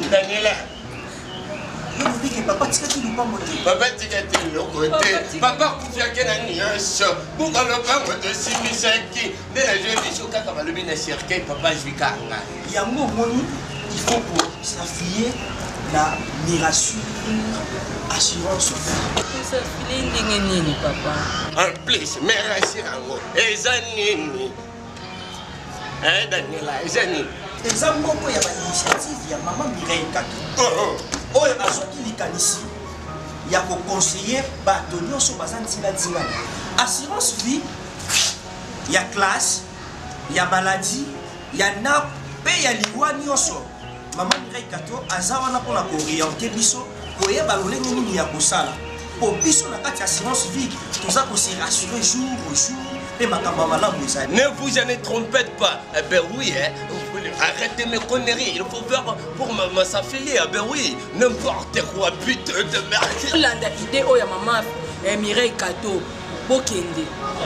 Daniela. Papa, tu as Papa, tu as le côté. Papa, tu as quel annonce. Pourquoi le pas de Simisaki? Dès la jeune fille, quand on va le bien cercueil, papa, je vais carrément. Il y a un mot, il faut pour s'affier la mirassure assurance. Ça fait nini, papa. En plus, merci à vous. Et Zanini. Hein, Daniela, Zanini. Et ça, il y a une initiative, il y a maman Mireille Kato. Oh, il y a un qui est ici. Il y a un conseiller, bâtonnier, sur Bazan Tinga. Assurance vie, il y a classe, il y a maladie, il y a nappe, il y a l'ivoine. Maman Mireille Kato, Azawana pour la orienter biso, pour y avoir il y a pour ça. Pour biso, la carte assurance vie, tout ça pour se rassurer jour au jour. Et ma camarade, ne vous en trompez pas. Eh ben oui, hein. Arrêtez mes conneries, il faut faire pour m'affilier. Eh ben oui, n'importe quoi, putain de merde. Landa idée, oh ya maman Mireille Kato, Bokende.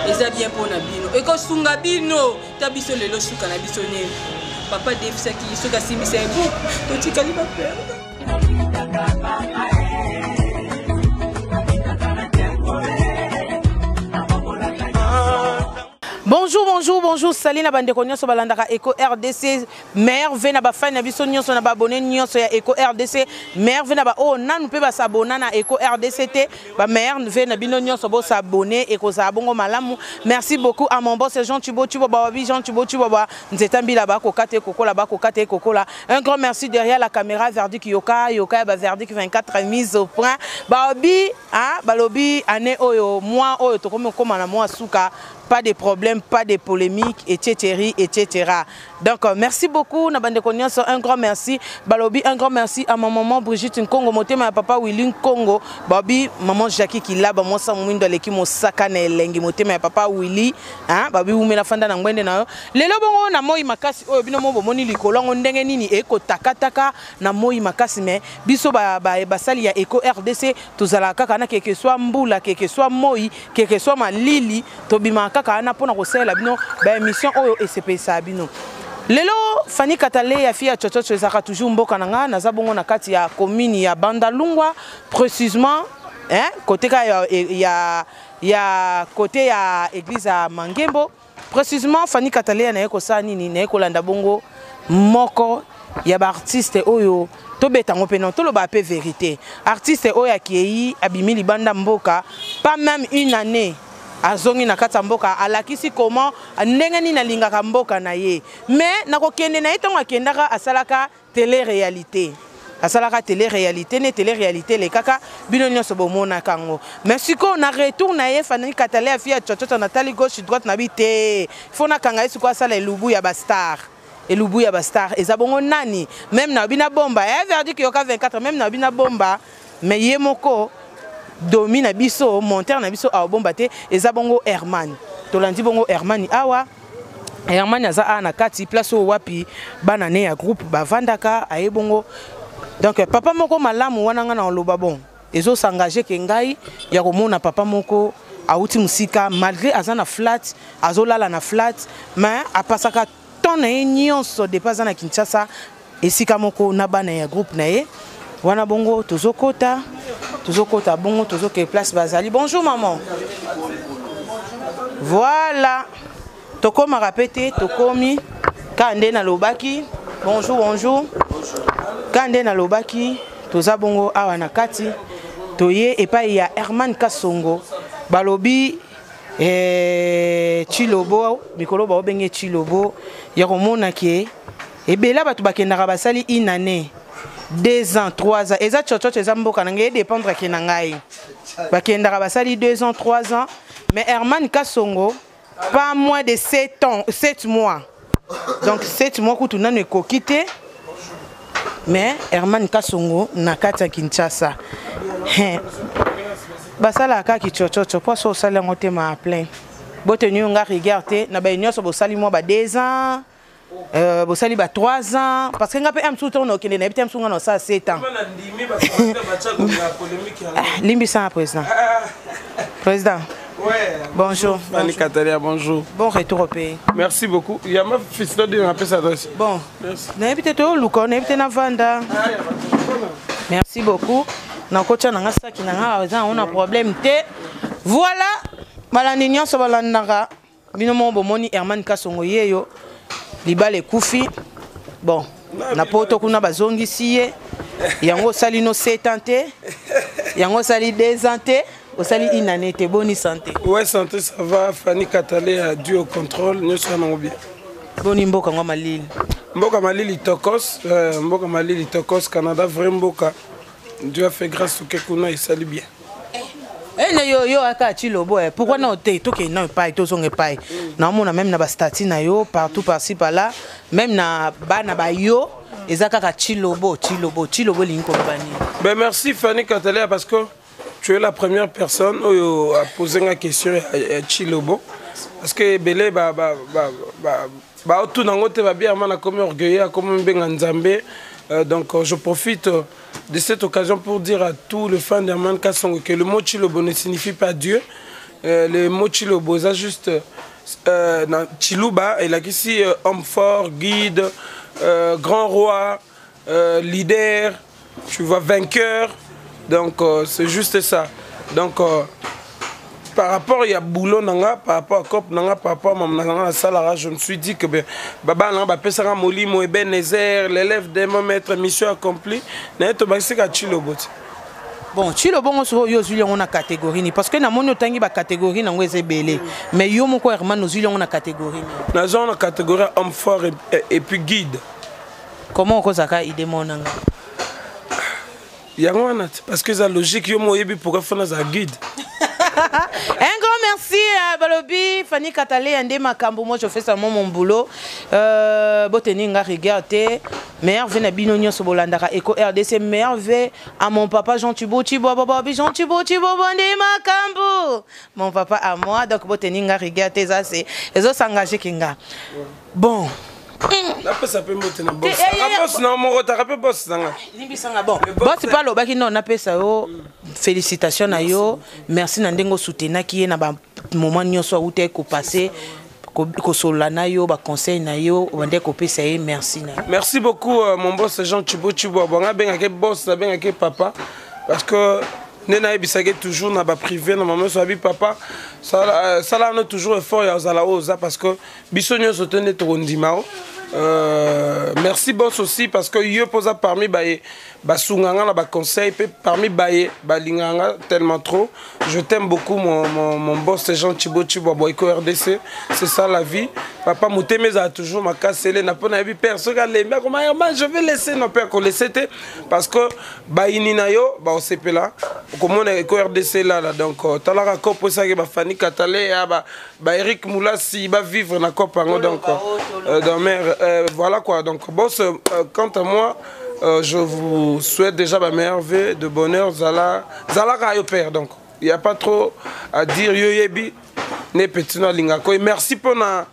Et ça bien pour Nabino. Et quand Sunga Bino, Tabiso le Losuka Nabisone. Papa Dave Saki, Soka Simi Sebo, Toti Kaliba Père. Bonjour, bonjour, bonjour. Salut na bande ko nyonso balandaka Eco RDC. Merve na ba fan na biso nyonso na ba abonné nyonso ya Eco RDC. Merve na ba oh nanu pe ba s'abonner na Eco RDC te. Ba merve na bino nyonso bo s'abonner et ko za bongo malamu. Merci beaucoup à mon boss Jean Tubo Tubo ba bi Jean Tubo Tubo ba nzetambi la ba ko kate koko la ba ko kate koko la. Un grand merci derrière la caméra Verdict Yoka ba Verdict 24 mise au point. Ba bi hein ba lobi année oyo moi oyo to comme na moi suka. Pas de problème, pas de polémique, etc., etc. Donc, merci beaucoup, Nabande Konyanso, un grand merci. Balobi, un grand merci à ma maman Brigitte Nkongo, ma papa Willy Nkongo, Babi, maman Jackie qui l'a, moi ça mouine dans l'équipe, mon sakane lengi, ma papa Willy, hein, Babi ou me la fanda n'angwende na. Lelo bongo na moi makasi, oh bino mo bomoni likolong ondenge nini eko takataka na moi makasi me biso basali ya Eco RDC, tozala kaka na keke soit mbula, keke soit moi, keke soit malili, tobima kaka na pona kosela bino ba émission oyo SPSA bino. Lelo Fanny Katale ya fia chochocho ezaka toujours mboka nanga naza bongo na kati ya commune ya Bandalungwa précisément hein côté ya côté ya église à Mangembo précisément Fanny Katale na yeko sa nini na yeko landa bongo moko ya ba artiste oyo to betango pe non to lo ba pe vérité artiste oyo akieyi abimi libanda mboka pas même une année azongi na kata mboka alakisi comment ndenge ni na lingaka mboka na ye mais nakokende na etonga kendaka asalaka télé-réalité asalaka télé-réalité ne télé-réalité le kaka bino nyonso bomona kango merci ko na retour na ye Fanny Katale afia chochocho Nathalie gauche droite na bité fona kanga yesu kwa sala elubu ya ba star elubu ya ba star ezabongo nani même na bina bomba Verdict Yoka 24 même na bina bomba mais ye moko domi na biso monteur na biso a bomba te ezabongo Herman tolandi bongo Herman awa Herman aza na kati place o wapi bana ne ya groupe bavandaka ayebongo donc papa moko malamu wana nga na loba bon ezo s'engager ke ngai ya komona papa moko auti musika malgré azana flat azolala na flat mais apasaka ton nyonso de pas na Kinshasa esika moko na bana ya groupe na ye wana bongo tozokota bongo tozoke place bazali. Bonjour maman. Voilà. Tokoma répété, tokomi kande na lobaki. Bonjour, bonjour. Kande na lobaki, toza bongo awa na kati. Toye epa ya Herman Kasongo. Balobi Chilobo, mikolo ba obenge Chilobo, ya komona ke ebela batu bakendaka basali une année. 2 ans, 3 ans. Et ça, tu mboka nanga dépendre ki nangai. Bakendaka basali 2 ans, 3 ans. Mais Herman Kasongo, pas moins de 7 ans, 7 mois. Donc 7 mois que tu n'as pas quitté. Mais Herman Kasongo na kati Kinshasa. Basala kaki chochocho, pas so sala ngote ma plein. Bote nyonga regarder na ba nyonso bo sali mo ba 2 ans. Bosali ba 3 ans parce que ngape am souto no kende na bitem sunga no sa 7 ans limbi sa président Ouais. Bonjour. Fanny Katalia, bonjour. Bon retour au pays. Merci beaucoup. Il y a ma fils là, on appelle sa adresse. Bon. Merci. Merci beaucoup. Na kocha na ngasa ki na nga on a problème te. Voilà. Balandi nyonso balandaka. Bino mo bomoni Herman Kasongo yeyo. Libale kufi. Bon. Na poto kuna bazongisi ye. Yango sali no 7 ans te. Yango sali 2 ans te. Au sali une année te bonne santé. Ouais, santé ça va. Fanny Katalia a dû au contrôle. Nous sommes bien. Boni mboka ngwa malili. Mboka malili tokos. Mboka malili tokos Canada vraiment mboka. Dieu a fait grâce au Kekuna et salut bien. Eh yo aka chilobo pourquoi non te to ke non pas to songe pas. Na mona même na ba statut na yo partout par-ci par-là même na bana ba yo ezaka ka chilobo linko bani. Ben merci Fanny Katalia parce que tu es la première personne à poser une question à Chilobo parce que belé tout nango te va bien mana comme orgueilleux comme benga nzambe. Donc je profite de cette occasion pour dire à tous les fans d'Herman Kasongo que le mot Chilobo ne signifie pas Dieu. Le mot Chilobo, ça juste Chiluba, il a ici homme fort, guide, grand roi, leader, tu vois, vainqueur. Donc c'est juste ça. Donc par rapport il y a boulot nanga par rapport à cop nanga par rapport à ma salara je me suis dit que baba nanga ba pesanga molimo et Ebenezer l'élève de mon maître mission accomplie na to basé ka Chilobo. Bon Chilobo on so yo zuli on a catégorie parce que na mono tangi ba catégorie nango ezebele mais yo moko Herman no zuli on a catégorie na zone na catégorie homme fort et puis guide. Comment on kozaka idée monanga yango parce que ça logique yo mo yebi pourquoi faire ça guide. Un grand merci à Balobi, Fanny Katalia, Ande Makambo. Moi je fais seulement mon boulot. Boteninga regardez. Merveille Nabino Nyoso Bolandara Eco RDC merveille à mon papa Jean Thibault Jean Thibault Ande Makambo. Mon papa à moi donc Boteninga regardez ça c'est les autres s'engager kinga. Bon. La pesa pe motena boss. Boss na mo rota boss nanga. Limbisanga bon. Boss pas lo baki non na pesa yo. Félicitations à yo. Merci na ndengo soutenir qui est na ba moment nyonso outé ko passer ko solana yo ba conseil na yo wande ko pesa ye merci na. Merci beaucoup mon boss Jean Thibault bonga benga boss na benga papa parce que nena ebisage toujours na ba privé na maman so bi papa ça là on toujours effort ya zala oza parce que bisonyo soutenir to ndimao. Merci boss aussi parce que yo posa parmi sunganga na ba conseil parmi balinganga tellement trop. Je t'aime beaucoup mon boss Jean Thibault Boyko RDC, c'est ça la vie. Papa Moutemeza a toujours ma cassele na pona bi père ce gars les comment je vais laisser nos pères qu'on laisser parce que inina yo on CP là comme on est RDC là donc talara cop ça que Fanny Katalia Eric Moulassi va vivre na cop donc dans mère voilà quoi donc boss quant à moi je vous souhaite déjà ma merveille de bonheur Zala Rayo père donc il y a pas trop à dire yo yebi ne petit na lingako et merci pour ma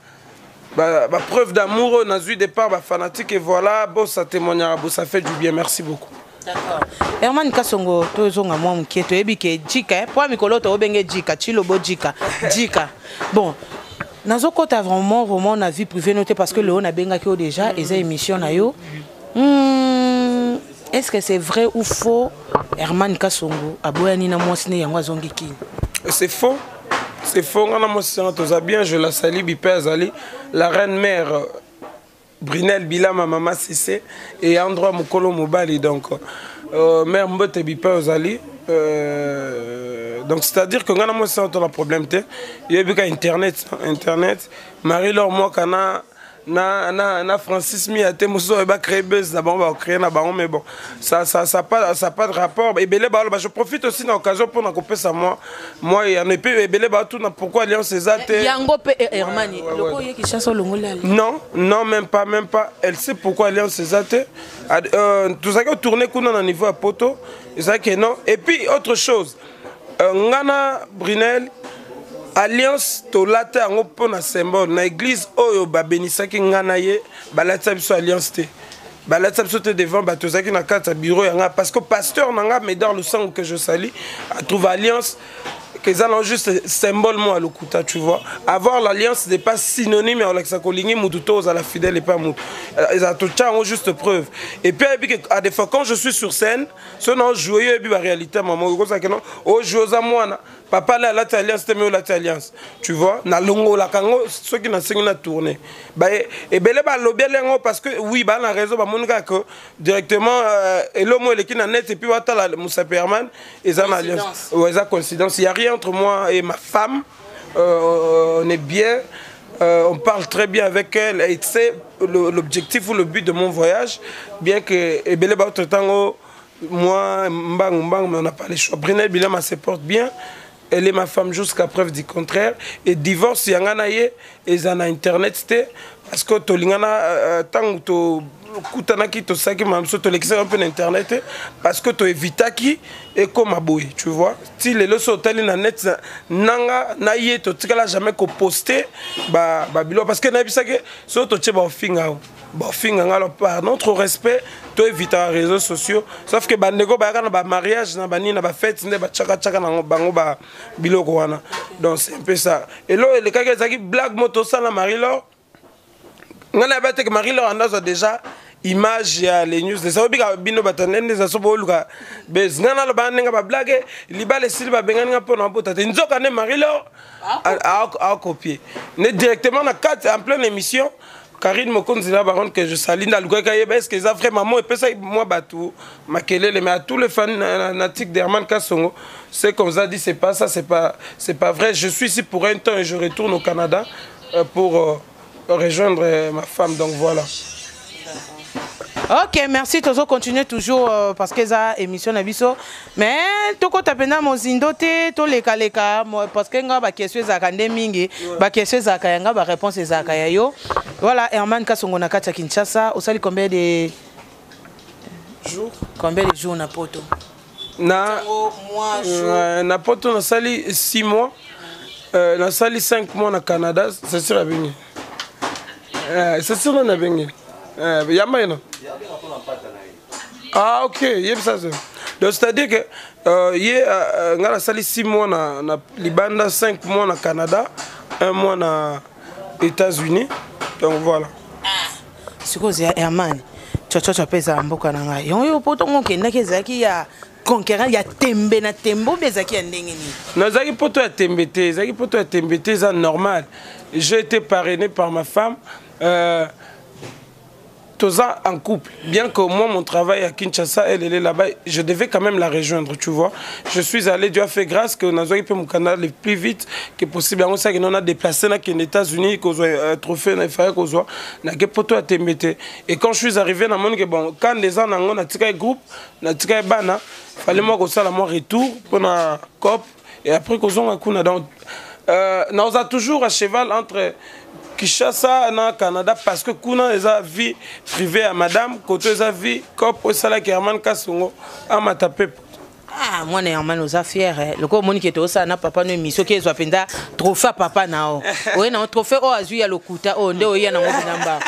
preuve d'amour on a eu départ fanatique et voilà boss ça témoignera ça fait du bien merci beaucoup. D'accord. Herman Kasongo tozonga mwa mkieto yebi ke jika pour mikolo to benge jika Chilobo jika. Bon nazo kota vraiment na vie privée noté parce que le on a benga ki déjà et émission na yo. Est-ce que c'est vrai ou faux Herman Kasongo aboyani na mwasine yango azongi kini? C'est faux. C'est faux, bien, je la salue, Bipé la reine mère Brunel Bila, ma maman Cissé, et Android Mokolo Mobali, donc mère Mbote Bipé Ozali. Donc c'est-à-dire que quand on a un problème, il y a Internet, Marie-Laure Mokana. Na Francis Miate Mousso et créé buzz d'abord va créer na baron mais bon ça pas de rapport et belé ba je profite aussi de l'occasion pour na couper ça moi il y en a peu et belé ba tout pourquoi Alliance Césate yango pe Hermani loko yeki chasse longola non même pas elle sait pourquoi Alliance Césate tout ça que tourner kuna na niveau à poto et ça que non et puis autre chose ngana Brunel Alliance tolata yango pona symbole na église oyo ba benisaki ngana ye balata biso alliance te là ça saute devant batozaki na carte bureau yanga parce que pasteur nanga mais dans le sang que je salue trouve alliance que ça non juste symbole moi à l'okuta, tu vois. Avoir l'alliance n'est pas synonyme avec ça kolingi mututo à la fidèle et pas mut. Ils ont tout ça juste preuve. Et puis à des fois quand je suis sur scène, ce non joyeux et puis la réalité maman comme ça que non, oh joyeux à moi papa là la alliance t'es mieux la alliance, tu vois. Na longo la kango ceux qui n'ont pas tourné. Bah et belé ba lobby lengo parce que oui bah la raison bah mon gars que directement et l'homme il est qui n'a net et puis wata la Moussa Perman ils ont alliance. Ouais ça coïncidence, il y a rien entre moi et ma femme, on est bien, on parle très bien avec elle et c'est l'objectif ou le but de mon voyage, bien que moi, mais on n'a pas les choix. Brunel Bilama se porte bien, elle est ma femme jusqu'à preuve du contraire, et divorce, il y a un et ils en a internet, parce que tolingana tant que kutanaki to saki mamso to l'extérieur un peu d'internet parce que to evitaki et comme aboy tu vois si les leçons tali na net nanga na yé to tikala jamais ko poster ba bilo parce que na bisaki so to tche ba finga alors par notre respect to éviter les réseaux sociaux sauf que bandeko ba kana ba mariage na bani na ba fête ne ba chaka na bango ba biloko wana donc c'est un peu ça et là le cas zaki blague moto ça la Marie-Laure ngana ba te que Marie-Laure andazo déjà image ya les news de ça obika bino batanende za sobo luka bez ngana lo banenga ba blague libale silba benganga pona bota te nzoka ne Marie-Laure a copier ne directement na 4 en pleine émission Karine Mokonzi là baron que je salue dans luka kayeba est-ce que ça vraiment moi pesa moi batou makelele mais à tous les fans natiques d'Herman Kasongo c'est comme ça dit c'est pas ça c'est pas vrai je suis ici pour un temps et je retourne au Canada pour rejoindre ma femme donc voilà. Ok, merci. Tozo continue toujours parce que ça émission nabiso. Mais toko tapena mozindo te to leka parce que nga ba question za kande mingi, ba question za kayanga ba réponse za kayayo. Voilà, Herman Kasongo na kati ya Kinshasa, osali combien de jours? Combien de jours na poto? Na mois jour. Na poto na sali 6 mois. Na sali 5 mois na Canada, c'est sûr à venir. C'est sûr on a venir. Yamaina. Ah ok, donc c'est-à-dire que on a sali 6 mois na Libanda, 5 mois na Canada, 1 mois na États-Unis. Donc voilà. Ce que c'est Herman, tu pesa mboka na ngai. Yo potongo kenda kezaki ya conquérant ya tembe na tembo bezaki ya ndenge ni. Na zaki poto ya tembete, zaki poto ya tembete ça normal. J'ai été parrainé par ma femme en couple, bien que moi mon travail à Kinshasa, elle est là-bas, je devais quand même la rejoindre, tu vois. Je suis allé, Dieu a fait grâce que nous avons fait mon canal le plus vite que possible. On sait que nous a déplacé dans les États-Unis, qu'on a un trophée, on a fait qu'on soit, on a fait poto à TMT. Et quand je suis arrivé dans le monde, bon, quand les gens on a tiré groupe, on a tiré bana, fallait moi qu'on soit à mon retour pour la COP et après qu'on soit à Kuna. Donc, nous avons toujours à cheval entre Kinshasa na Canada parce que kuna eza vie privée à madame côté eza vie cop au sala Herman Kasongo a matapé. Ah moi na Herman oza fier le ko moni ke to sa na papa no émission ke zo penda trophée papa nao oui na trophée o azui ya lokuta o nde o ya na ngobinamba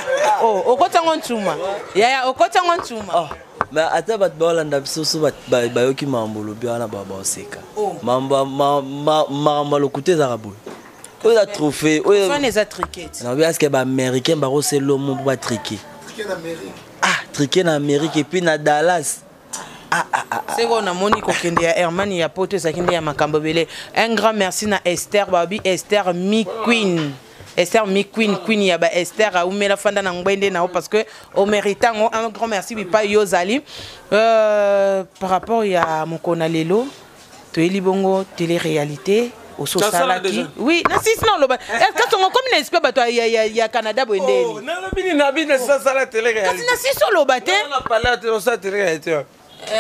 o okota ngontuma ya okota ngontuma mais ata bat bolanda bisoso bat bayoki mambolo bi wana baba oseka mamba lokuta za rabo. Où est le trophée? Où est les triquettes? Non, est-ce que les Américains c'est l'homme pour triquer? Triquer en Amérique. Ah, triquer en Amérique et puis dans Dallas. C'est qu'on a moni kokende ya Herman ya poto zakinde ya makambobele. Un grand merci na Esther Babi Esther Mi Queen. Esther Mi Queen Queen ya ba Esther a umela fanda na ngwende nao parce que au méritant un grand merci pas Yozali. Par rapport ya mokona lelo to elibongo télé-réalité. Oui, non, le est-ce que comme une espèce il y a Canada boende. Oh, non, le ça ça la télé-réalité. Na si solo bate. On a parlé de ça télé-réalité.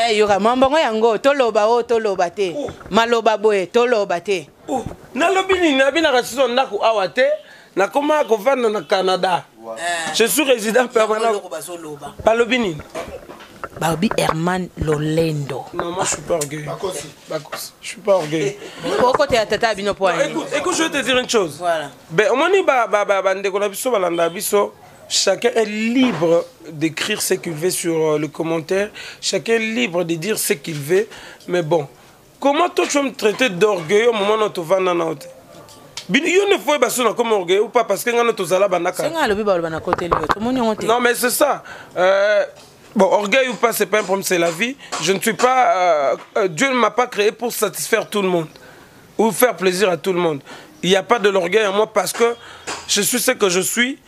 Eh yo mambo yango toloba te. Maloba boye toloba te. Oh, na lobini na bina raison ndako awate na koma ko vendre na Canada. Je suis résident permanent. Pas lobini. Babi Herman Lolendo. Non, moi je suis pas orgueilleux. Je suis pas orgueilleux. Écoute, je vais te dire une chose. Voilà. Ben, on m'a dit, ndeko na biso balanda biso, chacun est libre d'écrire ce qu'il veut sur le commentaire. Chacun est libre de dire ce qu'il veut. Mais bon, comment toi tu vas me traiter d'orgueil au moment où tu vas dans la haute? Il ne faut pas comme orgueil ou pas parce que nous non, mais c'est ça. Bon, orgueil ou pas, c'est pas un problème, c'est la vie. Je ne suis pas... Dieu ne m'a pas créé pour satisfaire tout le monde ou faire plaisir à tout le monde. Il n'y a pas de l'orgueil en moi parce que je suis ce que je suis.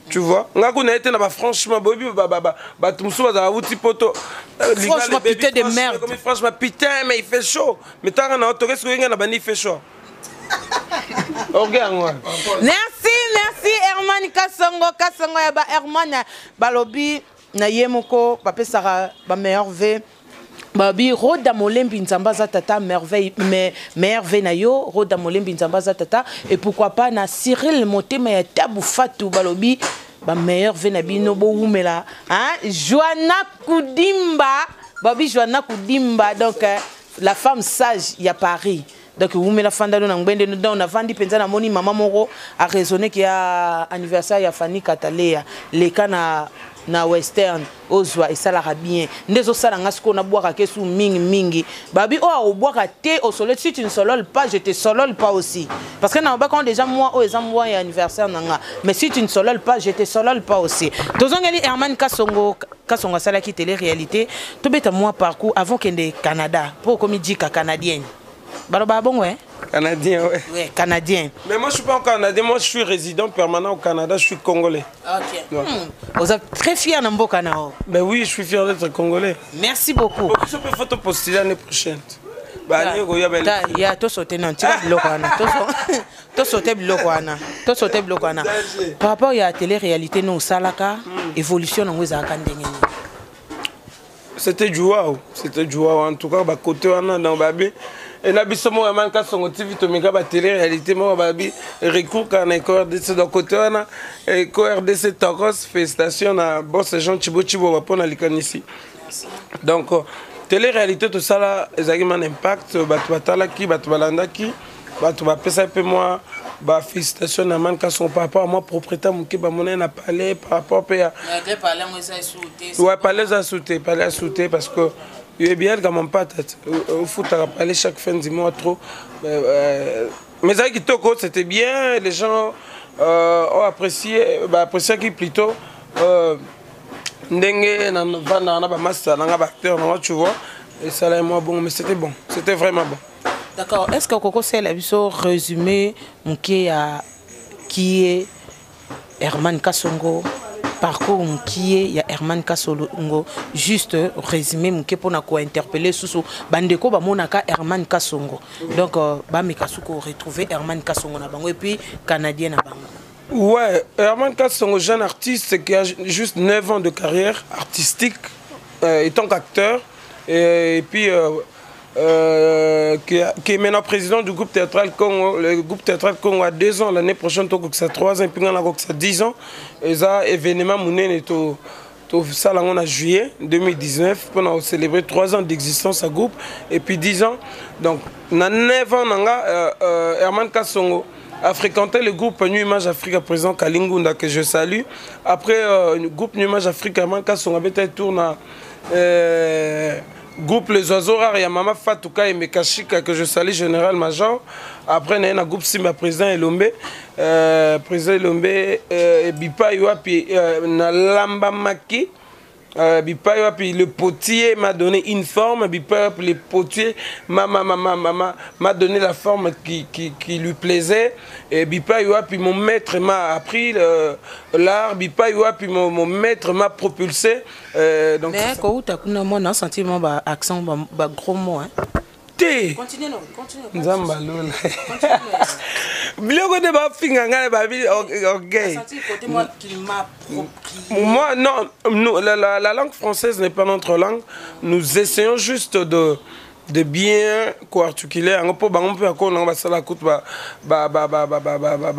Tu vois? Franchement, franchement, putain de merde. Franchement, putain, mais il fait chaud. Mais t'as un autre, qu'est-ce qu'il fait chaud? Merci Herman Kasongo ya ba Herman balobi na yemoko papa sara ba meilleur v babi Roda Molembi Nzamba za tata merveille na yo Roda Molembi Nzamba za tata et pourquoi pas na Cyril Motema ya Tabu Fatou balobi ba meilleur v na bino bo umela hein Joanna Koudimba babi Joanna Koudimba donc la femme sage ya Paris. Donc, vous mettez la fin d'année on a vendu penza moni maman moro a raisonné qu'il y a anniversaire ya Fanny Catalea les cas na western ozwa et ça la bien ndezo sala ngasko na boire kesu mingi babi o boire thé au soleil si tu ne solol pas je te solol pas aussi parce que na ba quand déjà moi o exemple moi et anniversaire nanga mais si tu ne solol pas je te solol pas aussi tozongeli Herman Kasongo sala qui télé réalité to beta moi parcours avant qu'ende Canada pour comme dit canadienne. Baroba bon ouais. Canadien ouais. Ouais, canadien. Mais moi je suis pas encore canadien, moi je suis résident permanent au Canada, je suis congolais. OK. Ouais. Vous êtes très fier de Mboka nao. Ben oui, je suis fier d'être congolais. Merci beaucoup. Je peux photo poster l'année prochaine. Bah il y a tout sauté non, tu vas bloquer tout sauter bloquer. Par rapport à la télé-réalité nous salaka évolution dans vous akandengeni. C'était du waouh en tout cas bah côté on dans babi et là bisomo Herman Kasongo TV to mega ba télé réalité mo babi recours quand on de ce côté on et RDC Toros félicitations à boss Jean Chibo va pour na likanisi. Donc télé réalité tout ça là exactement impact batu batala ki batu balanda ki batu ba pesa peu moi bah félicitations à Herman Kasongo par rapport à moi propriétaire mon qui ba monnaie n'a parlé par rapport à parler à sauter parce que il est bien quand même pas tête au foot à parler chaque fin du mois trop mais ça qui toko c'était bien les gens ont apprécié qui plutôt ndenge na vanda ba master na ba acteur tu vois et ça là moi bon mais c'était bon, c'était vraiment bon. D'accord, est-ce que Coco c'est la vision résumé qui est Herman Kasongo parcours qui est ya Herman Kasongo juste résumé pour na ko interpeller sous bandeko ba monaka Herman Kasongo donc ba mekasuko retrouver Herman Kasongo na bango et puis canadien na bango. Ouais, Herman Kasongo jeune artiste qui a juste 9 ans de carrière artistique étant qu'acteur et puis qui est maintenant président du groupe théâtral Congo. Le groupe théâtral Congo a 2 ans, l'année prochaine, ça 3 ans, puis on a 10 ans. Et ça, événement, ça on a juillet 2019, on a célébré 3 ans d'existence à groupe, et puis 10 ans. Donc, dans 9 ans, Herman Kasongo a fréquenté le groupe New Image Afrique, président Kalingunda, que je salue. Après, le groupe New Image Afrique, Herman Kasongo avait été tourné groupe Les Oiseaux Rares, il y a Mama Fatouka et Mekashika que je salue, général major. Après, il y a un groupe Simba, président Elombe. Président Elombe, Bipa Yoapi, Nalamba Maki. Bipa Yoapi, le potier m'a donné une forme. Bipa Yoapi, le potier m'a donné la forme qui lui plaisait. Et Bipa Yoapi, mon maître m'a appris l'art. Bipa Yoapi, mon maître m'a propulsé. Donc, mais quand tu as mon sentiment, accent, gros mot. Continue. Nzambalola. Biloko de ba finga ngale ba bi okay. Moi non, la langue française n'est pas notre langue. Nous essayons juste de bien co-articuler un peu on peut encore ba sala coûte ba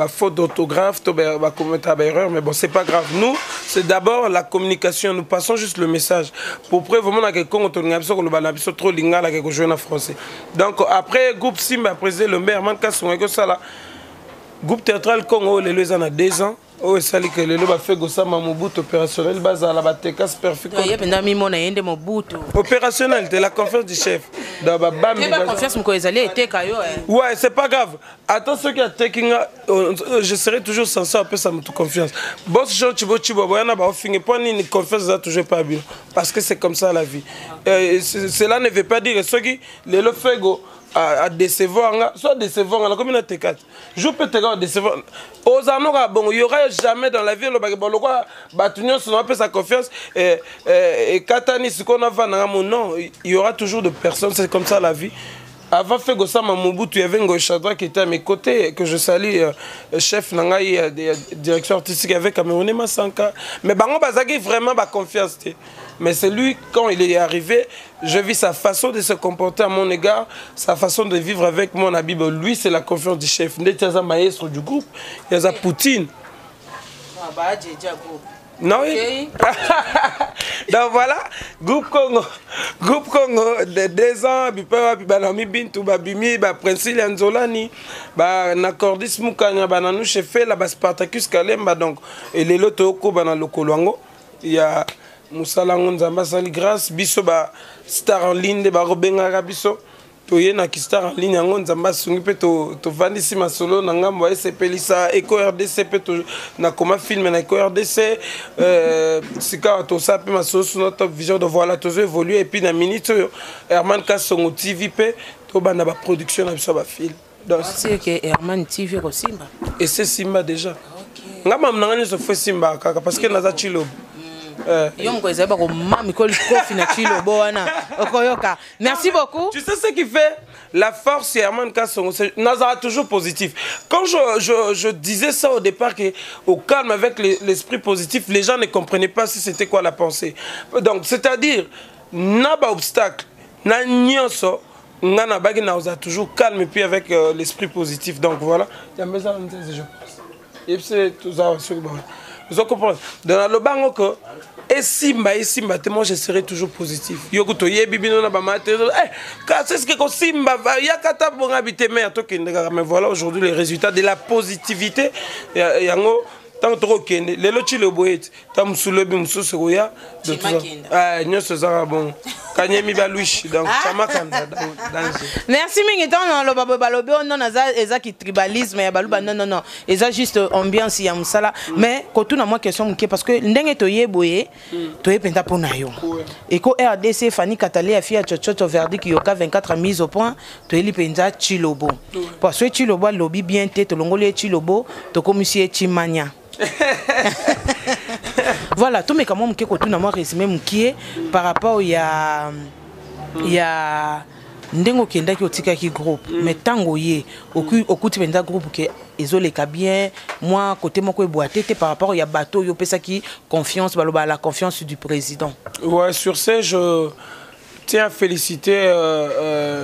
faute d'orthographe ba commentaire erreur mais bon c'est pas grave. Nous c'est d'abord la communication, nous passons juste le message pour preuve vraiment quelqu'un on tourne biso ko ba biso trop lingala ke ko jouer en français. Donc après groupe Simba président le maire Herman Kasongo que ça là Groupe théâtral Congo, les deux ans à 2 ans. Oh, ça dit que les deux fait gossa Mobutu opérationnel, base à la batekas perfect. Il y a pendant mi na yende Mobutu. Opérationnel, c'est la conférence du chef. Dans bam. Mais pas confiance mon les allez était kayo. Ouais, c'est pas grave. Attends ceux qui a taking, je serai toujours censé un peu ça me tout confiance. Boss Jean Chibo, boyana ba finir pas ni confiance ça toujours pas bien parce que c'est comme ça la vie. Cela ne veut pas dire ceux qui les le fait go à décevoir, soit décevoir, la commune de 4. Je peux te dire décevoir. Aux anora, bon, il n'y aura jamais dans la vie le bagage, Batunion, on appelle sa confiance, et Katani, ce qu'on a fait, non, il y aura toujours de personnes, c'est comme ça la vie. Avant fait Gossama Mobutu, il y avait un Chadra qui était à mes côtés, que je salue, chef Nangaï, direction artistique avec Camerounais Massanka. Mais Bango Bazagi, vraiment, ma confiance. Mais c'est lui, quand il est arrivé, je vis sa façon de se comporter à mon égard, sa façon de vivre avec mon habib. Lui, c'est la confiance du chef. Il y a un maestro du groupe, il y a Poutine. Non, oui. Donc voilà, groupe Congo de 2 ans, Banami Bintou, Babimi, Prince Anzolani, Nakordis Moukanya, Bananou Chefé, la Spartacus Kalemba, donc, et les Lotoko, Banalokoluango, il y a Moussalango Nzamba Sali Grâce, Bisso, Star en ligne, Barobenga Bisso. Toye na kistar en ligne yango nzamba sungi pe to vandisi masolo na ngambo SPLisa Eco RDC pe to na koma film na Eco RDC sika to sa pe masolo sur notre vision de voilà to évoluer et puis na minute Herman Kasongo TV pe to bana ba production na biso ba film donc c'est que Herman TV ko Simba et c'est Simba déjà OK ngamba mnangani so fait Simba kaka parce que naza chilo. Merci beaucoup. Tu sais ce qui fait la force Herman Kasongo, c'est Nazara toujours positif. Quand je disais ça au départ, au calme avec l'esprit positif, les gens ne comprenaient pas si c'était quoi la pensée. Donc c'est-à-dire, n'a pas obstacle, n'a nyonso, n'a pas toujours calme et puis avec l'esprit positif. Donc voilà. Et c'est tout ça. Vous comprenez? Dans le bango que et Simba, moi je serai toujours positif. Yokuto yebibino na bamate. C'est ce que Simba va yakata bon habiter mais mais voilà aujourd'hui les résultats de la positivité. Yango tant trop kende lelo chilo boet tam sulobi mususu koya de tout ça. Nyoso za bon. Kanyemi baluish donc chamakanda danger. Merci mingi tant lo babo balobi on naza ezaki tribalisme ya baluba non eza juste ambiance ya musala mais kotuna moi question muke parce que ndenge to yeboye to yependa pona yo et ko RDC Fanny Katale afia chochocho verdict yoka 24 mise au point to eli penza Chilobo parce que Chilobo lobi bien te to longoli Chilobo to komisie Chimanya. Voilà, tout mais comment mke kotuna moi résumé mkie par rapport ya ndengo kenda ki otika ki groupe mais tango ye okuti benda groupe ke ezoleka bien moi côté moko eboatete par rapport ya bateau yo pesa ki confiance baloba la confiance du président. Ouais, sur ce je tiens à féliciter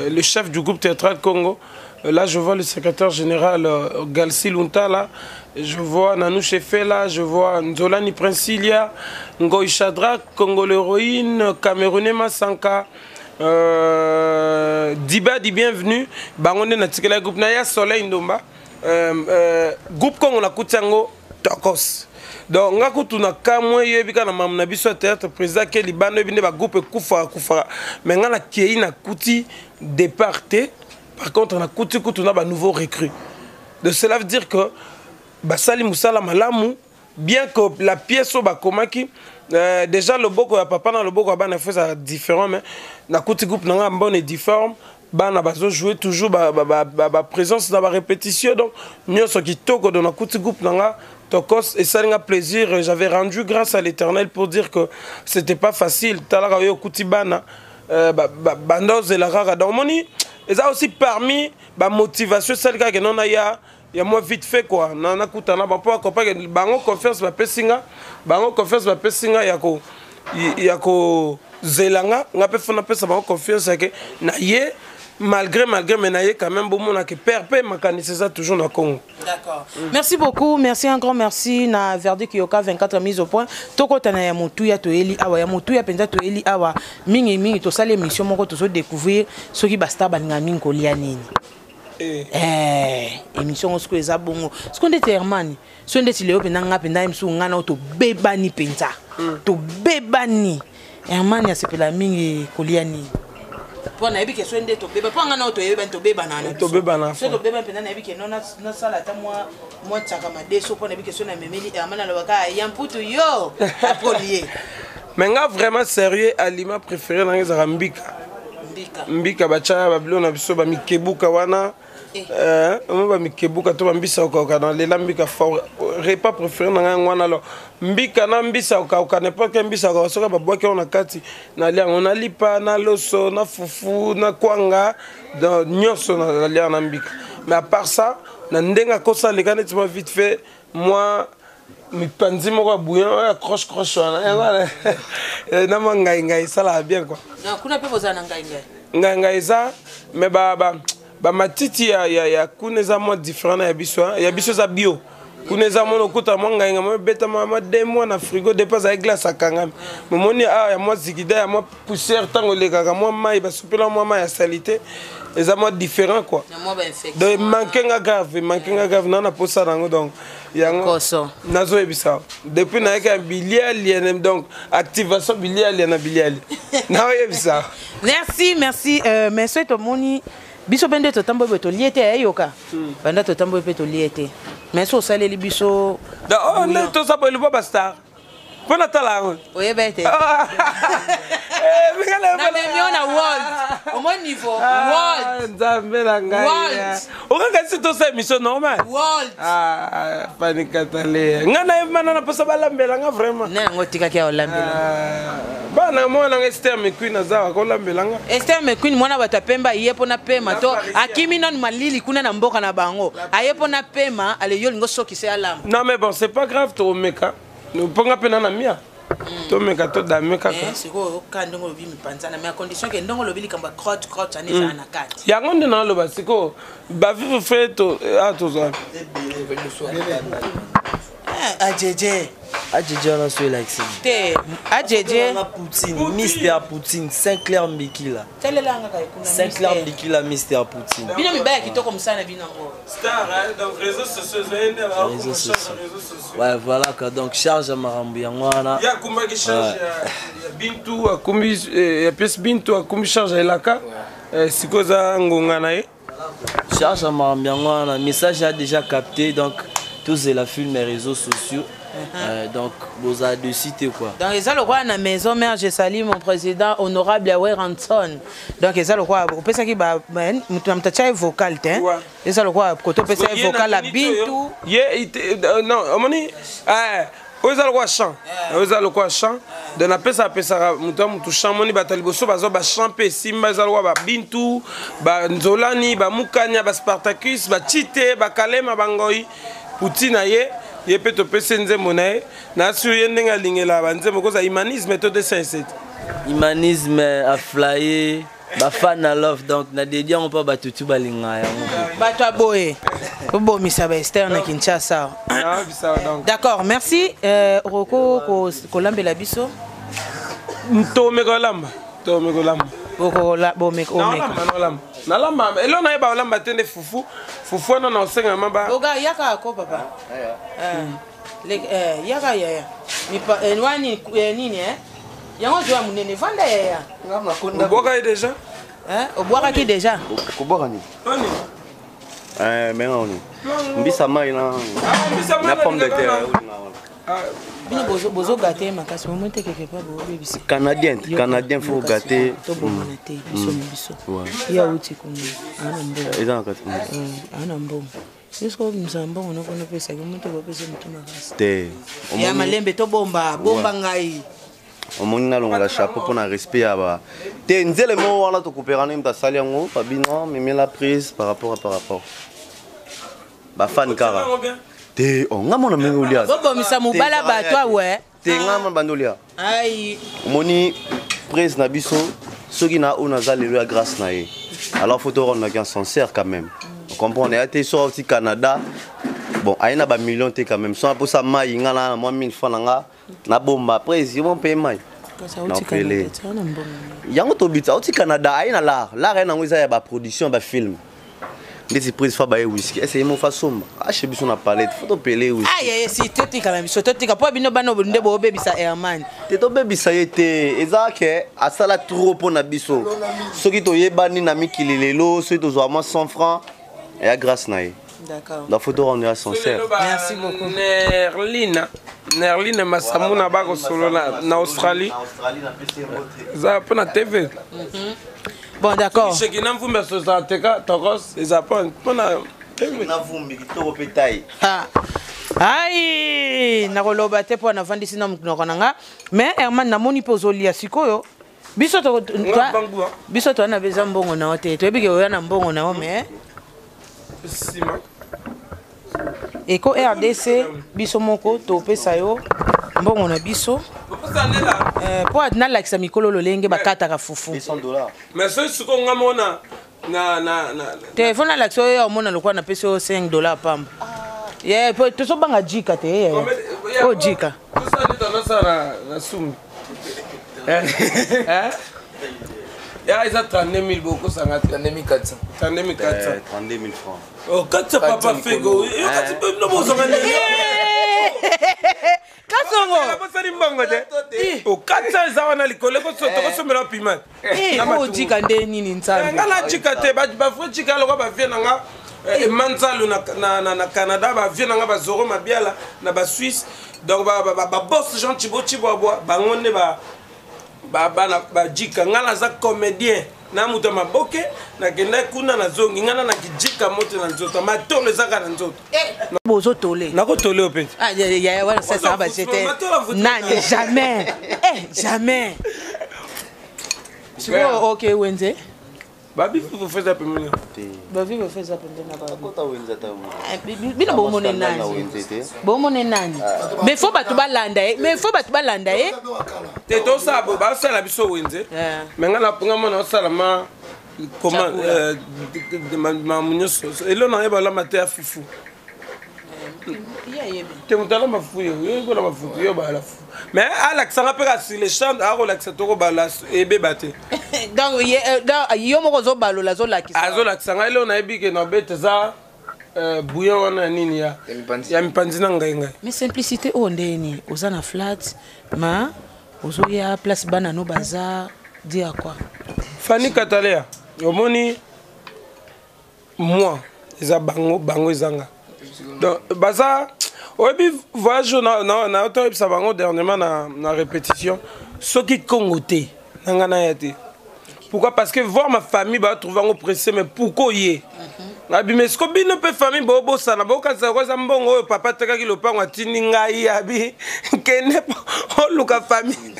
le chef du groupe théâtral Congo. Là, je vois le secrétaire général Galsi Lunta, là. Je vois Nanou Chefé, là. Je vois Nzolani Princilia, Ngoy Chadra, Congo l'héroïne, Camerounais Massanka, Diba dit bienvenue. Bangonde Natikela groupe Naya Soleil Ndomba. Groupe Congo la Koutiango, Tokos. Donc, nga kutuna kamwe yebika na mamna biso théâtre président ke libano binde ba groupe kufa. Mais nga la kei na kuti départé. Par contre, on a un nouveau recrue. De cela veut dire que Basali Moussala Malamu, bien que la pièce au Bakomaki, déjà le boko ya papa dans le boko ban fait ça différent, mais la côté groupe n'a bon et différent. Ban a besoin jouer toujours ba présence dans la répétition. Donc nous ce qui toko dans la côté groupe n'a tokos et ça n'a plaisir. J'avais rendu grâce à l'Éternel pour dire que c'était pas facile. Talara yo côté bana bandos et la rara dans moni. Et ça aussi parmi la motivation, celle que non il y a moi vite fait quoi. Nana kutana ba po accompagner bango confiance ba pesinga, yako zelanga, nga pe fona pesa bango confiance que na ye malgré mais na ye quand même bon mon que perpé makanise ça toujours na Congo. D'accord. Merci beaucoup, merci un grand merci na verdict yoka 24 mise au point. Tokotana ya mutuya to eli awa ya mutuya penza to eli awa mingi to sale émission moko to découvrir ce qui basta baninga mingi kolia nini. émission osko eza bongo siko ndeti Herman so ndeti leo penda nga penda émission ngana o to bebani penza to bebani Herman ya sepela mingi kolia ni po na ebike so ndeti to beba po ngana o to yeba to beba na to beba na so to beba penda na ebike nona na sala ta moi tsaka madeso po na ebike so na memeli Herman alobaka ya mputu yo apolier mais nga vraiment sérieux aliment préféré na ngeza mbika mbika bacha babilo na biso ba mikebuka wana on va mikebuka to mbisa oka dans les lambika fort repas préféré na ngwana lo mbika na mbisa oka n'importe quel mbisa oka soka babwaki on kati na lia on alipa na loso na fufu na kwanga dans nyoso na lia na mbika mais à part ça na ndenga kosa le kaneti ma vite fait moi mi panzi moko bouillon croche wana na mangai ça la bien quoi na kuna pe bozana ngai ça mais ba matiti ya kuneza mo différent ya biso za bio kuneza mo okuta mo ngai mo beta ma demo na frigo dépasse avec glace akanga momoni ya mo zikida ya mo poussière tango lekaka mo mai ba supela mo mai ya salité eza mo différent quoi donc manquinga grave na posa nango donc yango nazo ebisa depuis na ka biliali donc activation biliali na biliali na ebisa merci mais c'est to moni biso bende to tambo beto liete ayoka banda to tambo beto liete mais so saleli biso da on to sabo le baba star pona tala oyebete na memiona world au mon niveau world nzambe la ngai okanga sito sa émission normal world panikatale ngana emana na posa balambela nga vraiment na ngotika kia olambela bana mwana nga Esther McQueen azawa ko lambela nga Esther McQueen mwana batapemba yepo na pema to akimi non malili kuna na mboka na bango ayepo na pema ale yo lingo soki se alamba non mais bon c'est pas grave to meka nous ponga pena na mia to meka to da meka ka siko ka ndongo lobi mipanzana mais à condition que ndongo lobi likamba crotte ani za na kati yango ndina loba siko ba vivre fait to zo ajeje on a sur l'accès. Ajeje Poutine, Mister Poutine, Sinclair Mbikila. Sinclair Mbikila, Mister Poutine. Bino mi baya kitoko msana bino ngo. Star donc réseaux sociaux ouais voilà quoi donc charge marambu yangwana. Ya kumba ki charge bintu akumbi ya pièce bintu akumbi charge elaka sikoza ngonga nae. Charge marambu yangwana message a déjà capté donc tous la film les réseaux sociaux. Donc, vous avez de citer quoi. Donc, ils ont le maison mère, je salue mon président honorable Yahweh Ranson. Donc, ils ont le quoi, vous pensez qu'il va un vocal, ils ont le quoi, quand on peut vocal à Bintou. Non, Omoni, vous avez le quoi chant, vous avez le quoi chant. De la paix, ça peut ça, mutu chant, moni bataliboso, bazoba champer, simba, ils ont le quoi, Bintou, Nzolani, Mukanya, Spartacus, Chite, Kalema, Bangoy, Poutine aye. Il peut te passer une monnaie. Na sur yenga lingela banze mokoza humanisme to de 57. Humanisme a flyer, ba fan à love donc na dédié on pas batutu balinga ya. Ba toi boye. Bo misa ba Esther na Kinshasa. D'accord, merci Roko ko lambela biso. To me ko lamba. Nalamba elo na eba olamba tende fufu na osenga mamba oga yaka ko papa yaka ya nwani nini yango jo munene vanda ya oboka déjà oboka ki déjà koboka ni menga oni mbisa mai na pomme de terre bino bozo gâter makasi moment quelque part bo bebisi canadien faut gâter to bomona te biso ya uti kunni ana mbo eza kati ana mbo jusqu'au mzamba on a pesa quemuntu ba pesa mutu makasi te ya malembe to bomba ngai omoni na longa la chapeau pour na respect ya ba te nzele mo wana to couperana mta sali yango pa bino mais la prise par rapport ba fan kara te onga mona mengo lia bobo misa mubala ba toi ouais te ngama bandolia ai moni prise na biso soki na ona za lelo ya grâce na ye alors faut te rendre bien sincère quand même on comprend a été sorti Canada bon aina ba million te quand même sans pour ça mai ngala moi 1000 francs nga na bomba prise ils vont payer mai yango to bita oti Canada aina la aina ngoza ya ba production ba film ndeti prise fa baye whisky essaye mo fa somba ache biso na palette faut topele whisky aye si totika na biso totika po bino bana nde bobebisa Herman te tobebisa ye te eza ke asala trop mpo na biso soki toyebani na mikili lelo soki tozwa mwa 100 francs eya grâce na ye. D'accord. La photo on est sincère. Merci beaucoup. Nerline Masamuna bako solo na Australie. Ça pour na TV. Bon d'accord. Ce qui n'a pas fait ça teka tokos les apon pour na TV. Na vumbi kitoko petai. Ah. Aïe, nakoloba te po na vandisi na mkunoko nanga. Mais Herman namoni pozolia sikoyo. Biso to na beza mbongo na wote. Toyebi ke oya na mbongo na wo mais Sima. Eko RDC biso moko topesa yo mbongo na biso. Po adina lakisa mikolo lolenge bakataka fufu. $100. Mais ce qu'on a mona na téléphone lakisa yo mona lokwa na pesa yo $5 pamba. Yeah, po to so banga jika te. Oh jika. Tout ça dit ça na sum. Hein? Ya ils a 32 000 beaucoup ça 32 400. 32 400. 32 000 francs. Oh, quand tu papa fait go. Quand tu peux nous besoin de oh, 400 za wana likole ko soto ko somela piment. Oh, jika nde nini ntsana. Ngala jika te ba fo jika lo ba vie nanga manzalo na Canada ba vie nanga ba zoro mabiala na ba Suisse. Donc ba boss Jean Thibaut ba ngonde ba jika ngala za comédien na muta maboke na kenda kuna na zongi ngana na kijika moto na nzoto matole zaka na nzoto bozo tole na ko tole opet ah ya wala ça va c'était nani jamais jamais c'est OK Wenze babi vous faites ça pour babi vous faites ça pour na ba Kota Wenze ta mo bino bo mone nani bo mone nani mais faut ba to balanda te to sa ba sa la biso Wenze mais ngana punga mona sala ma comment ma munyoso elo na yeba la mate afifu te mutala mafu yo ko la mafu yo ba la fu mais Alex ça rappelle sur les champs à relax to ko ba la ebe bate donc yo moko zo balola zo lakisa azolakisa ngai leo nayebi ke na bete za bouillon wana nini ya mipanzi na ngai ngai mais simplicité o ndeni oza na flat ma ozo ya place bana no baza dia quoi Fanny Katalea omoni moi eza bango ezanga donc baza oyebi voyage na otoyebisa bango dernièrement na répétition soki Congo te nanga na ya te. Pourquoi? Parce que voir ma famille va trouver un pressé, mais pourquoi y Abi mais ce que bien peut famille bobo ça na boka za kwa mbongo papa teka ki lopango atini ngai abi kene o luka famille.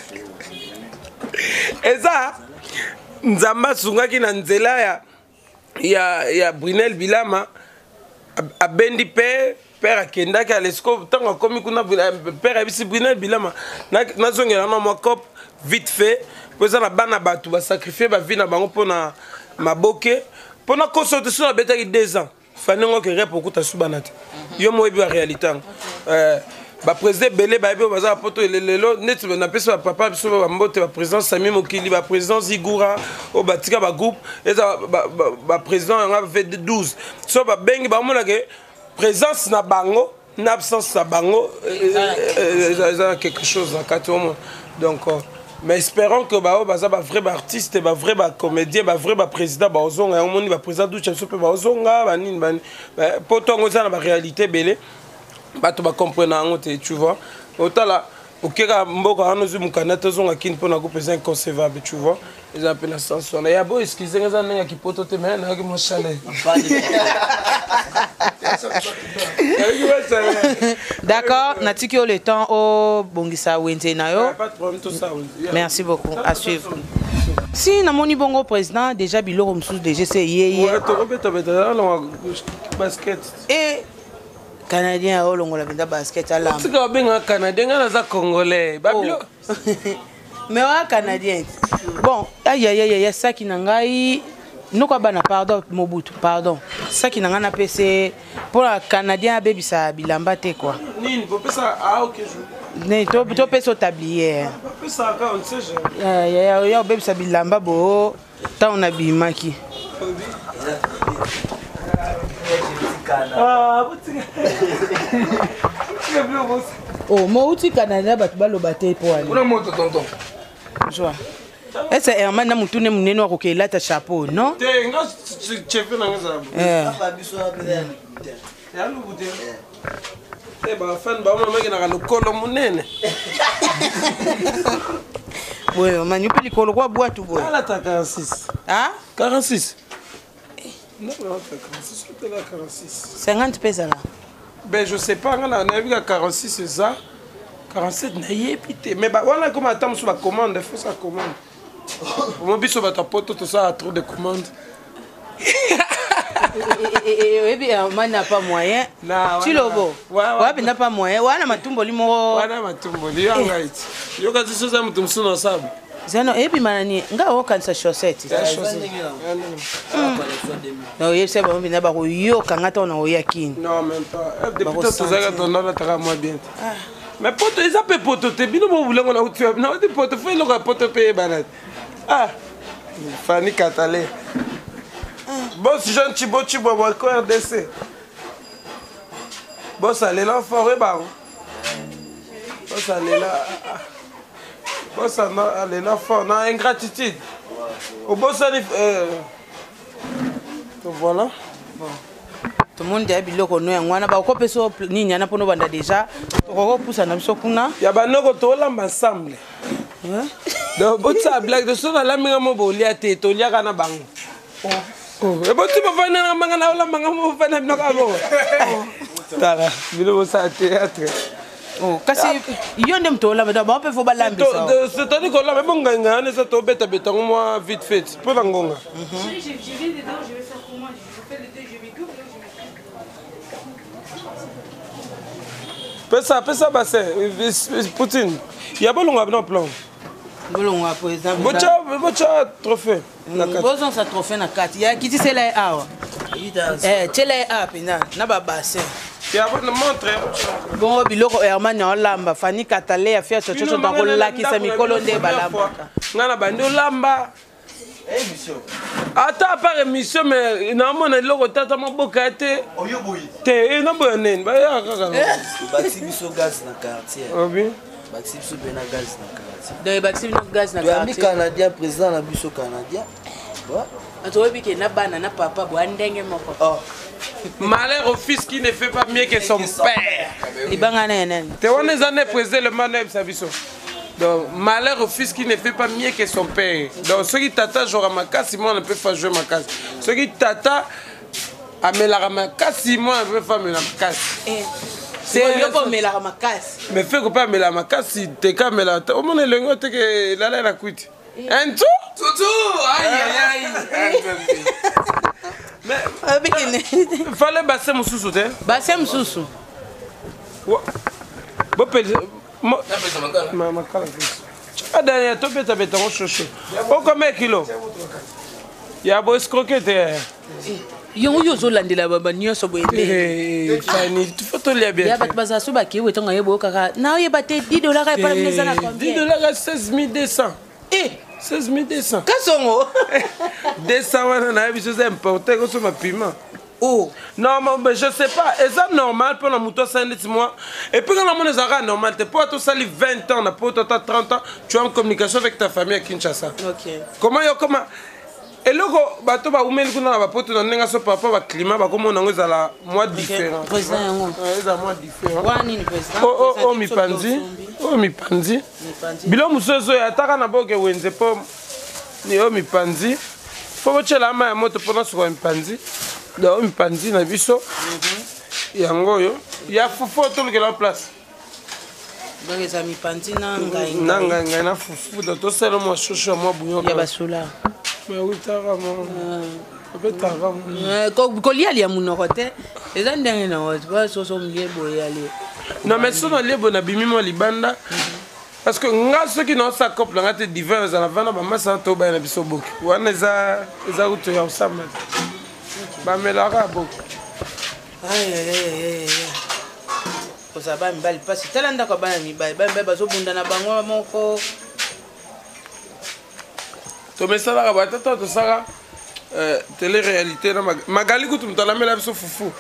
Eza nzamba sunga ki na nzela ya Brunel Bilama abendi père akenda ki alesko tango komi kuna père abisi Brunel Bilama na zongela na mo cop vite fait. Poza na bana batu ba sacrifier ba vie na bango pona maboke pona consulter sur la beta ki 2 ans faningo ke rep okuta subana te yo mo ebi réalité ba président belé ba ebi baza poto lelo net na pesa papa biso ba mbote ba président Sami Mokili ba président Zigura o batika ba groupe eza ba président nga fait 12 so ba bengi ba mona ke présence na bango na absence na bango eza quelque chose en katomo donc mais espérons que baza ba vrai artiste ba vrai comédien ba vrai président ba ozonga on ba président du chef pe ba ozonga ba nini ba potongo za na ba réalité belé ba to ba comprendre ngote tu vois otala okeka mboko anozu mukanata zonga kin pona ko pesa inconcevable tu vois ils appellent ça son ya bo excusez nga nanga kipoto te mais na ki mo chalet d'accord natiki le temps au bongisa Wenze na yo merci beaucoup à suivre si na moni bongo président déjà biloko msous déjà c'est yeye basket et Canadien au longo la benda basket ala tu ka benga Canadien ngana za congolais babilo mais wa Canadien bon aïe ça qui nangai noko bana pardon Mobutu pardon ça qui nanga na PC pour la Canadien bebisa bilamba te quoi nini popesa OK je ne to peso tablier popesa ka on sait ya bebisa bilamba bo ta on abimaki Oh, moi outi Canada bato baloba te po ali. Kuna moto tonton. Joa. Est-ce Herman na mutu ne munene wako ke lata chapeau, non? Te nga chefe na ngaza. Papa biso apela. Ya lubuté. Te ba fan ba mama ke na lokolo munene. Ouais, man yupe likolo kwa boîte boy. Ala ta 46. Ah? 46. Non, non, 46, c'était là 46. 50 pesa là. Ben je sais pas, on a vu à 46 c'est ça. 47 n'ayez pité. Mais bah voilà comment attendre sur la commande, il faut sa commande. Mon biso va t'apporter tout ça à trop de commandes. Et bien, man n'a pas moyen. Tu le vois. Ouais, n'a pas moyen. Ouais, na matumbo limo. Ouais, na matumbo limo right. Yo ka tiso za mutumsu na sabu. Zeno ebi manani nga okanisa chaussette. Non, il sait pas bien ba ko yo kangata na oyakini. Non, même pas. Depuis tout ça ton na ta moi bien. Mais poto ils appellent poto te bino mo voulez on a tu na de poto fait le poto payer banat. Ah. Fanny Catalé. Boss Jean Thibaut Thibaut ko RDC. Boss allez là forêt ba. Boss allez là. Boss allez là fort, na ingratitude. Au boss allez voilà. Bon. Tout le monde a biloko no ngwana ba ko peso nini ana pono banda déjà. Ko pousa na biso kuna. Ya ba noko to lamba ensemble. Donc botsa blague de so na la minga mo bolia te to lia kana bango. Oh, e botsi ba fana na manga na lamba mo fana no ka bo. Tara, bilo sa théâtre. Oh, kasi yonde mtola mais d'abord peut faut balambi ça. C'est-à-dire que là mais bon nganga ne ça to beta beta moi vite fait. Pour la ngonga. Je vais dedans, je vais faire comment? Je fais le deux, je vais double, je vais Pesa bassin Poutine. Il y a pas long à plan. Bolongo a président. Bocha trophée. Bozon sa trophée na carte. Ya kiti c'est là awa. Tele a pina na ba bassin. Ya ba montre. Bon biloko Herman na lamba Fanny Catalé a fait chocho dans ko lakisa mikolo nde balamba. Ngana bande lamba. Émission. Ata par émission mais na mona loko tata maboka te. Oyoboyi. Te na bonen ba ya kaka. Baxi biso gaz na quartier. Obi. Baxi biso bena gaz na quartier. Donc baxi no gaz na quartier. Ami canadien président na biso canadien. Ouais. Atobi ke na bana na papa bo ndenge moko. Oh. Malheur au fils qui ne fait pas mieux que son père. Libanga nene. Te on les années président le maneb sabiso. Donc malheur au fils qui ne fait pas mieux que son père. Donc ceux qui tata jouera ma casse, moi on peut faire jouer ma casse. Ceux qui tata amelara ma casse, moi on peut faire la casse. C'est yo pour melara ma casse. Mais fait que pas melara ma casse, si te camela, au moins le ngote que la cuite. Un tout? Toutou, aïe aïe aïe. Mais il fallait basser mon sous-sous. Basser mon sous-sous. Bon, ma cala. Ah, derrière, tu peux t'habiter en chouchou. Oh, combien de kilos? Il y a beau escroquer. Yo zolandela baba nyonso boyende. Fanny, tu faut te lier bien. Ya bat baza so ba ki wetonga yebo kaka. Na oyebate $10 ka pa meza na combien? $10 16200. 16200. Kasongo. 200 wana na biso c'est importé ko so ma piment. Oh. Non, mais je sais pas. Est-ce normal pour la mouton ça mois? Et puis quand la monnaie est normal, tu peux ça 20 ans, pour 30 ans, tu es en communication avec ta famille à Kinshasa. OK. Comment et là bato ba umeli kuna ba poto na nenga so papa ba climat ba comme on a la mois différent. Président ça mois différent. Wani ni président. Oh mi panzi. Bilo musozo ya taka na boke wenze po ni mi panzi. Faut que la main moto pendant sur un panzi. Donc mi panzi na biso. Yango yo. Ya fofo tout le la place. Donc les amis panzi na ngai na fufu to selo mo shosho mo bouillon. Ya basula. Mais oui, t'as vraiment. Kolia lia munoko te. Eza ndenge na watu ba soso mliebo yali. Non mais sono liebo na bimi mo libanda. Parce que nga ceux qui n'ont sa couple nga te divin za na vana ba masa to ba na biso boki. Wana eza uto ya usama. Ba melaka boki. Ay. Kosa ba mbali pasi talanda kwa bana mibai. Ba bazo bunda na bango moko. To mesala ka batata to saka télé-réalité na magali kutu moto alamela biso fufu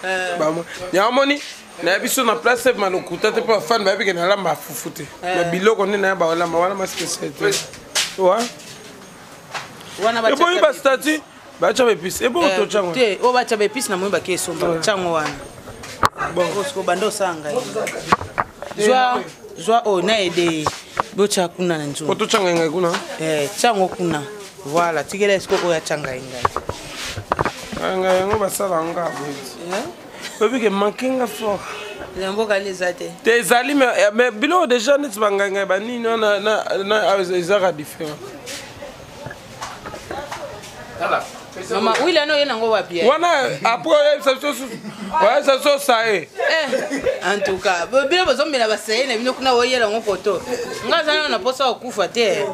yango moni na biso na place malokuta te mpo bafane bayebike nalamba fufu te na biloko nde naya baolamba wana maspécialité eboyi bastati batya baepisi ebongo tocyango te oyo batya baepisi na moi bake esomba tyango wana osko banda osanga zwa oyo na ede botya kuna na nzungu otocanga engai kuna tyango kuna voilà tikela esko oyo atyanga engai ngai yango basala nga boyeti oyebike mankenga fort mboka eza te te ezali mais biloko déjà neti bangai banini wana ezaka différent mama wila no yena ngo wapi wana après ça so ça en tout cas bilo bozomela basaye na bino kuna oyela ngo poto ngaza na posa okufa te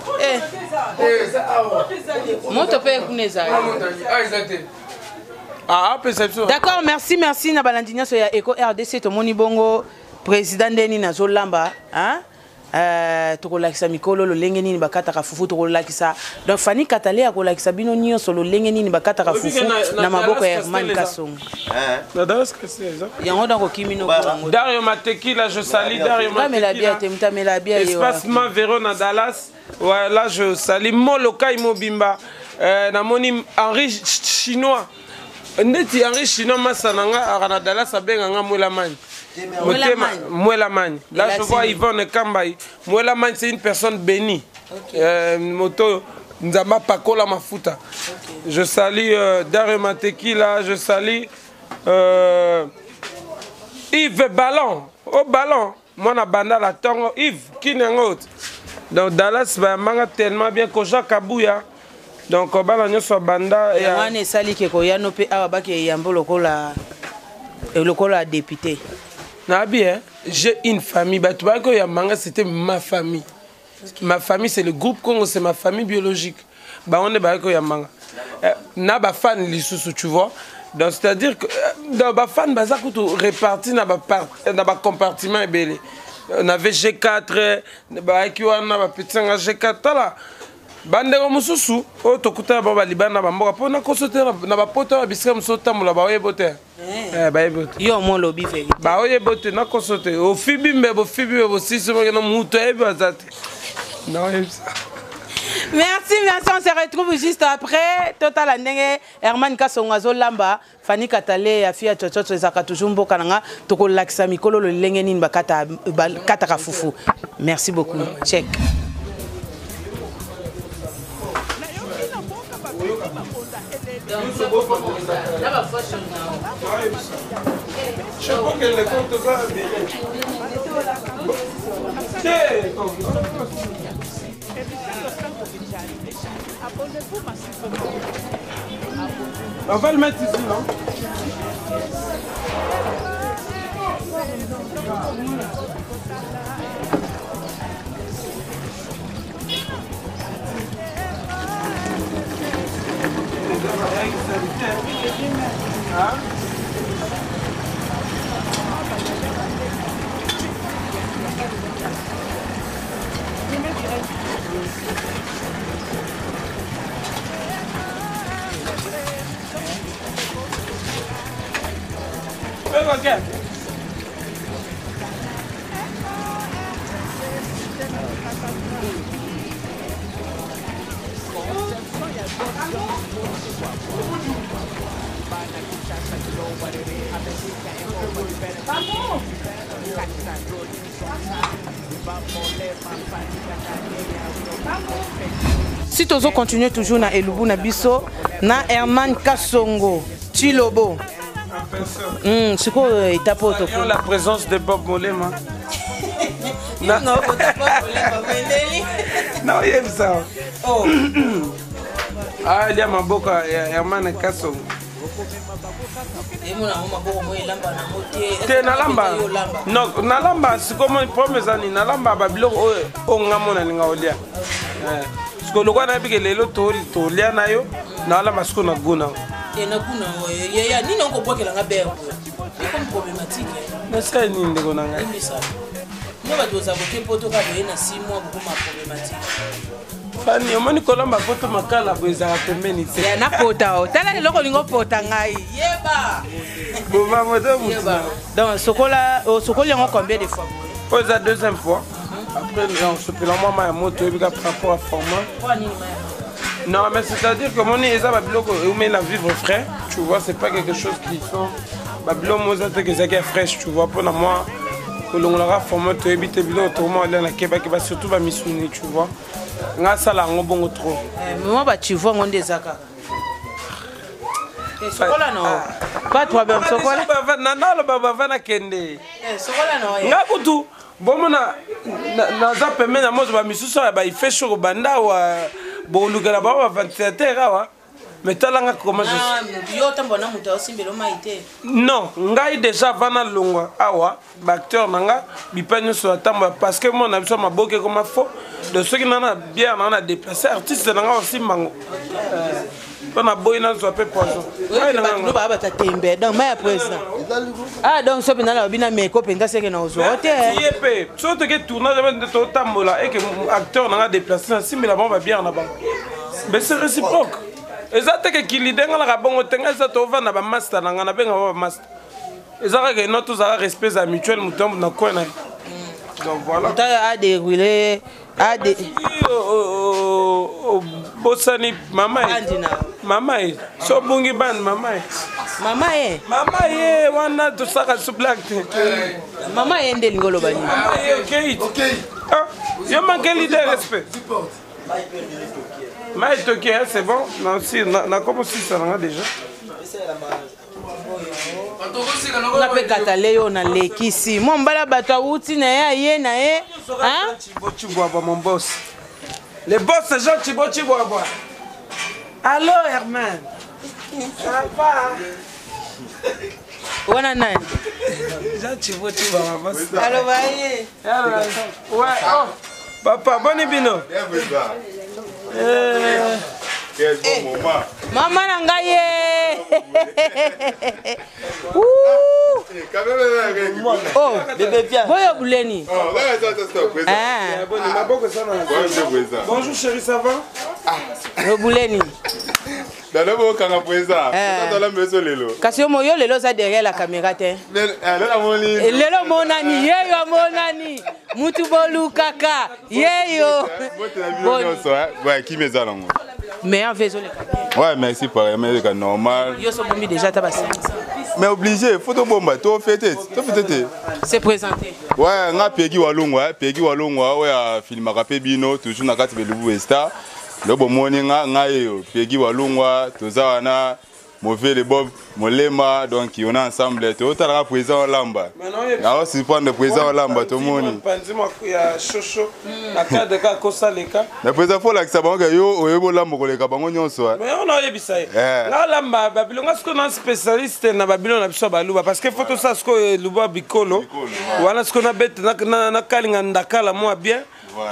moto pe kuneza d'accord merci na balandi nyonso ya Eco RDC tomoni bongo président ndeni na zolamba hein tokolakisa mikolo lolenge nini bakataka fufu tokolakisa donc Fanny Katale akolakisa bino nyonso lolenge nini bakataka fufu na maboko ya Herman Kasongo yango donc kimino kongo Dario Mateki là je salue Dario Mateki mutamela bia espacement Verona Dallas voilà je salue Moloka Imobimba na moni Henri chinois ndeti Henri chinois masananga arana Dallas abenganga Mwelamani Mwelamani. Là, je vois Yvonne Kambaï. Mwelamani, c'est une personne bénie. Moto Nzamba Pakola Mafuta. Je salue Dario Mateki, là. Je salue Yves Ballon. Au Ballon. Moi, na banda la tongo. Yves, qui n'est autre. Donc, Dallas, manga tellement bien que Jacques Abouya. Donc, bala nyoso banda. Et on est sali que koyano pe awabaki yambo lokola député. J'ai une famille. C'était ma famille. Ma famille, c'est le groupe Congo, c'est ma famille biologique. On est fan, tu vois. Donc, c'est-à-dire que dans les fans, ils sont répartis dans les compartiments. On avait G4, G4. Bandeko mususu o tokuta baba libana bamboka pona kosote na bapota bisika musota mula baoye bote baye bote yo mo lobi fe baoye bote na kosote o fibi mbebo sisi mo na muto e bazate non merci on se retrouve juste après total ndenge Herman Kasongo azolamba Fanny Katale ya fia chochocho ezaka toujours mboka nanga tokolakisa mikolo lolenge nini bakata ka fufu merci beaucoup check. Je crois que les comptes ça. On va le mettre ici, non? Okay. Si tozo continue toujours na Elubu na biso na Herman Kasongo Chilobo. C'est quoi la présence de Bob Molema. Non, non, il aime ça. Oh. Ah, il y a ma boca Herman Kasongo. Non, nalamba c'est comme une promesse ani nalamba babilo o ngamona ningaolia. Parce que le gars n'a pas que les lotos tolia na yo nalamba ce qu'on a guna. Et na kuna ya nini on comprend que la ngabe c'est comme problématique. Mais ça ni ndeko nanga. Moi ba doza boke poto ka na 6 mois beaucoup ma problématique. Fanny, omoni kolamba poto makala boezaka pembeni te. Ya na pota o. Tala eloko lingo pota ngai. Yeba. Bova moto mutu. Donc sokola yango combien de fois? Oh, c'est la deuxième fois. Après, on se peut l'envoyer à moto par rapport à format. Non, mais c'est-à-dire que mon isa babilo où met la vivre frais, tu vois, c'est pas quelque chose qui sont babilo moza te que c'est fraîche, tu vois, pour moi que l'on l'aura format to éviter bilo autrement aller na keba qui va surtout va misuni, tu vois. Nga sala ngo bongo trop. Moi ba tu vois mon désaka. Sokola non. Pas toi ben sokola. Nana le baba va na kende. Sokola non. Nga kutu bon na za pembe na mozo ba misusu ba ife shoko banda wa bolukela ba ventilateur awa mais talanga comment je yo tambona muta osimbelo maite. Non, ngai déjà vana longwa awa ba acteur nanga bipanyo so atamba parce que moi na biso maboke comme faux de ceux qui nana bien nana déplacer artiste nanga aussi mango. On a boy na so peu poisson. No ba ba tatembe donc mais président. Ah donc so bina la bina meko penga seke na ozo hote. Yepé, so te que tournage de to tambola et que acteur nanga déplacer na simila ba bien na bango. Mais c'est réciproque. Ezate que kilidenga la bongo tenga za to vana ba master nanga na benga ba master. Ezaka que notre za respect mutuel mutombo na koina. Donc voilà. Tu as déroulé a des Bosani mama so bungi band mama wana to saka su black mama ende lingolo bani okay ah yo manque l'idée respect mais ok c'est bon non si na comme si ça là déjà na pe katale yo na lekisi mo mbala bato awuti na ye na ye hein Chiboaba mon boss les boss c'est Jean Chiboaba allô Herman ça va wana nani Jean Chiboaba boss allô baye ouais oh papa boni bino quel bon moment. Maman nangaye. Oh, bébé bien. Boyo bouleni. Bonjour chérie, ça va? Yo bouleni. D'abord quand on présent, dans la maison lelo. Kasi yo moyo lelo za derrière la caméra te. Lelo monani, yeyo monani. Mutu bolu kaka. Yeyo. Bon, ouais, qui me zala ngo. Mais en faisant les ouais, merci pour mais c'est normal. Yo so bombi déjà tabassi. Mais obligé, photo bomba, to fêter, c'est présenté. Ouais, nga Peggy Walongwa, ouais a film rapé bino toujours na kati belubu Westa. Le bon morning nga yo, Peggy Walongwa, toza mauvais les Bob, Molema, donc on est ensemble. Tu es là présent Lamba. Alors si prendre le présent Lamba tout le monde. Il y a Chocho, la carte de Kosa Leka. Le président faut là que ça va que yo oyebo Lamba ko leka bango nyonso. Mais on a yebisai. Là Lamba Babylon, est-ce qu'on a un spécialiste na Babylon na biso baluba parce que photo ça ce que luba bikolo. Voilà ce qu'on a bête na kalinga ndakala moi bien.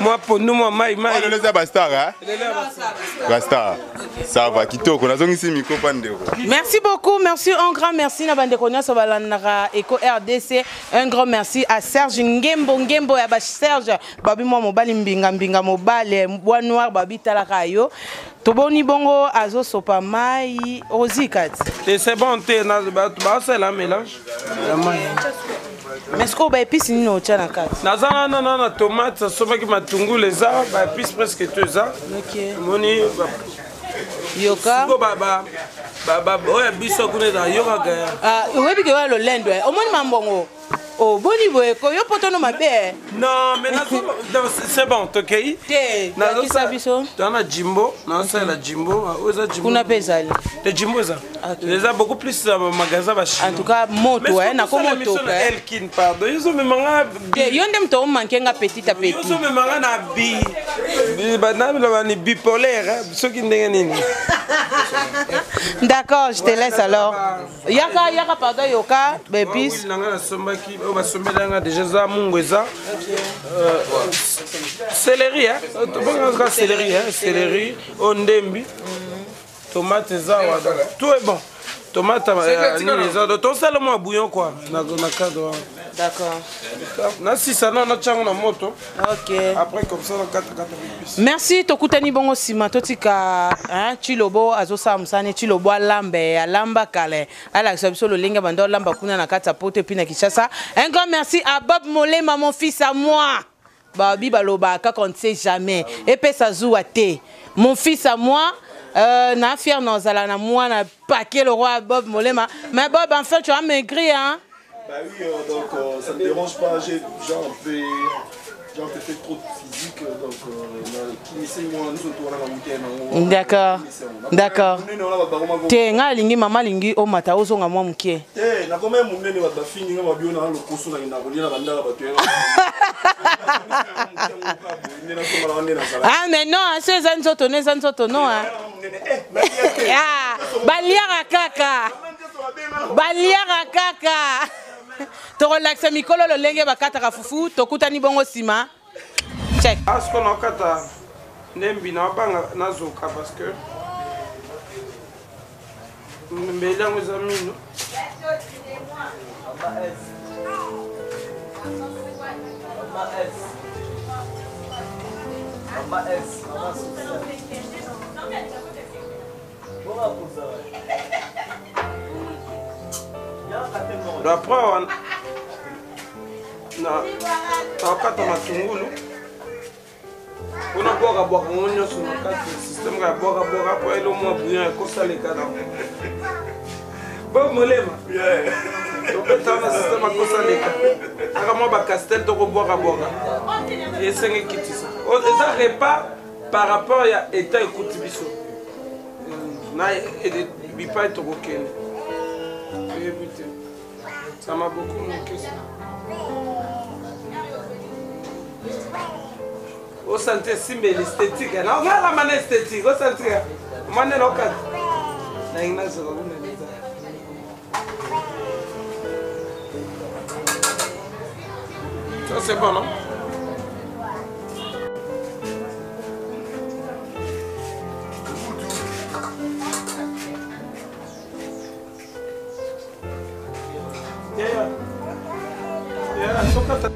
Moi pour nous moi mai. On les a bastar hein. Bastar. Ça va kitoko na zongi si miko pandeko. Merci beaucoup, merci, un grand merci na bande konya so balandaka Eco RDC. Un grand merci à Serge Ngembo ya ba Serge babi mo mobali mbinga mobale bois noir babi talaka yo. Toboni bongo azo sopa mai ozikat. C'est bon té na ba c'est la mélange. Mais ce qu'on va épicer ni no tcha na carte. Na tomate soba ki matungulu eza ba épice presque tout ça. OK. Moni yoka baba oya biso kuna da yoka ga ah webi ke wa lo lendo omoni mambongo oh boni boye ko yo potono mabe non mais c'est bon OK na kisa biso dans Jimbo na ça la Jimbo oza Jimbo kuna pesa le Jimbo ça les a beaucoup plus magasin ba en tout cas moto na ko moto Elkin pardon yo me manga yo ndem to manke nga petit à petit yo me manga na bi banana ni bipolaire ce qui ndenge nini. D'accord, je te laisse alors. Yaka pardon yoka bepis. Déjà ça mungweza. Céleri hein. Céleri, ondembi. Tomate zawa. Tout est bon. Tomate les autres. Tout ça le moins bouillon quoi. Na cadre. D'accord. Si ça non, on a moto. Ok. Après comme ça, on a 4 plus. Merci tokutani bongo sima totika hein Chilobo azosa musane Chilobo alambe alamba kale ala sabiso lo lenga bando lamba kuna na kata pote pina Kinshasa. Un grand merci à Bob Molema mon fils à moi. Babi baloba ka on ne sait jamais. Et pe sazoua te. Mon fils à moi na fier nozala na moi na paquet le roi Bob Molema. Mais Bob en fait tu as maigri hein. Bah oui, donc ça me dérange pas, j'ai genre fait trop de physique, donc d'accord, d'accord. T'es nga lingi mama lingi o mata ozo nga mwa mukie. Eh, na koma munene wa bafini nga mabio na lokoso na ndakolia na bandala batu. Ah mais non, c'est zanzoto non hein. Ah, baliara kaka. Baliara kaka. To relaxe mikolo lo lenge bakata fufu tokutani bongo sima. Check. Parce qu'on a kata nembi na banga nazoka parce que mbela ngozamino. Après, on a matungulu. On a boire un sur le système de boire pour aller au moins bouillir et costa les cadavres. Bon, Molema. On peut être dans le système de costa les cadavres. On a castel de boire à boire. Et c'est un qui ça. On est repas par rapport à l'état et coutibiso. Il pas être ok. Ça m'a beaucoup manqué ça. Au santé si mais l'esthétique, non la manière esthétique, au santé, manière locale. Ça c'est bon non?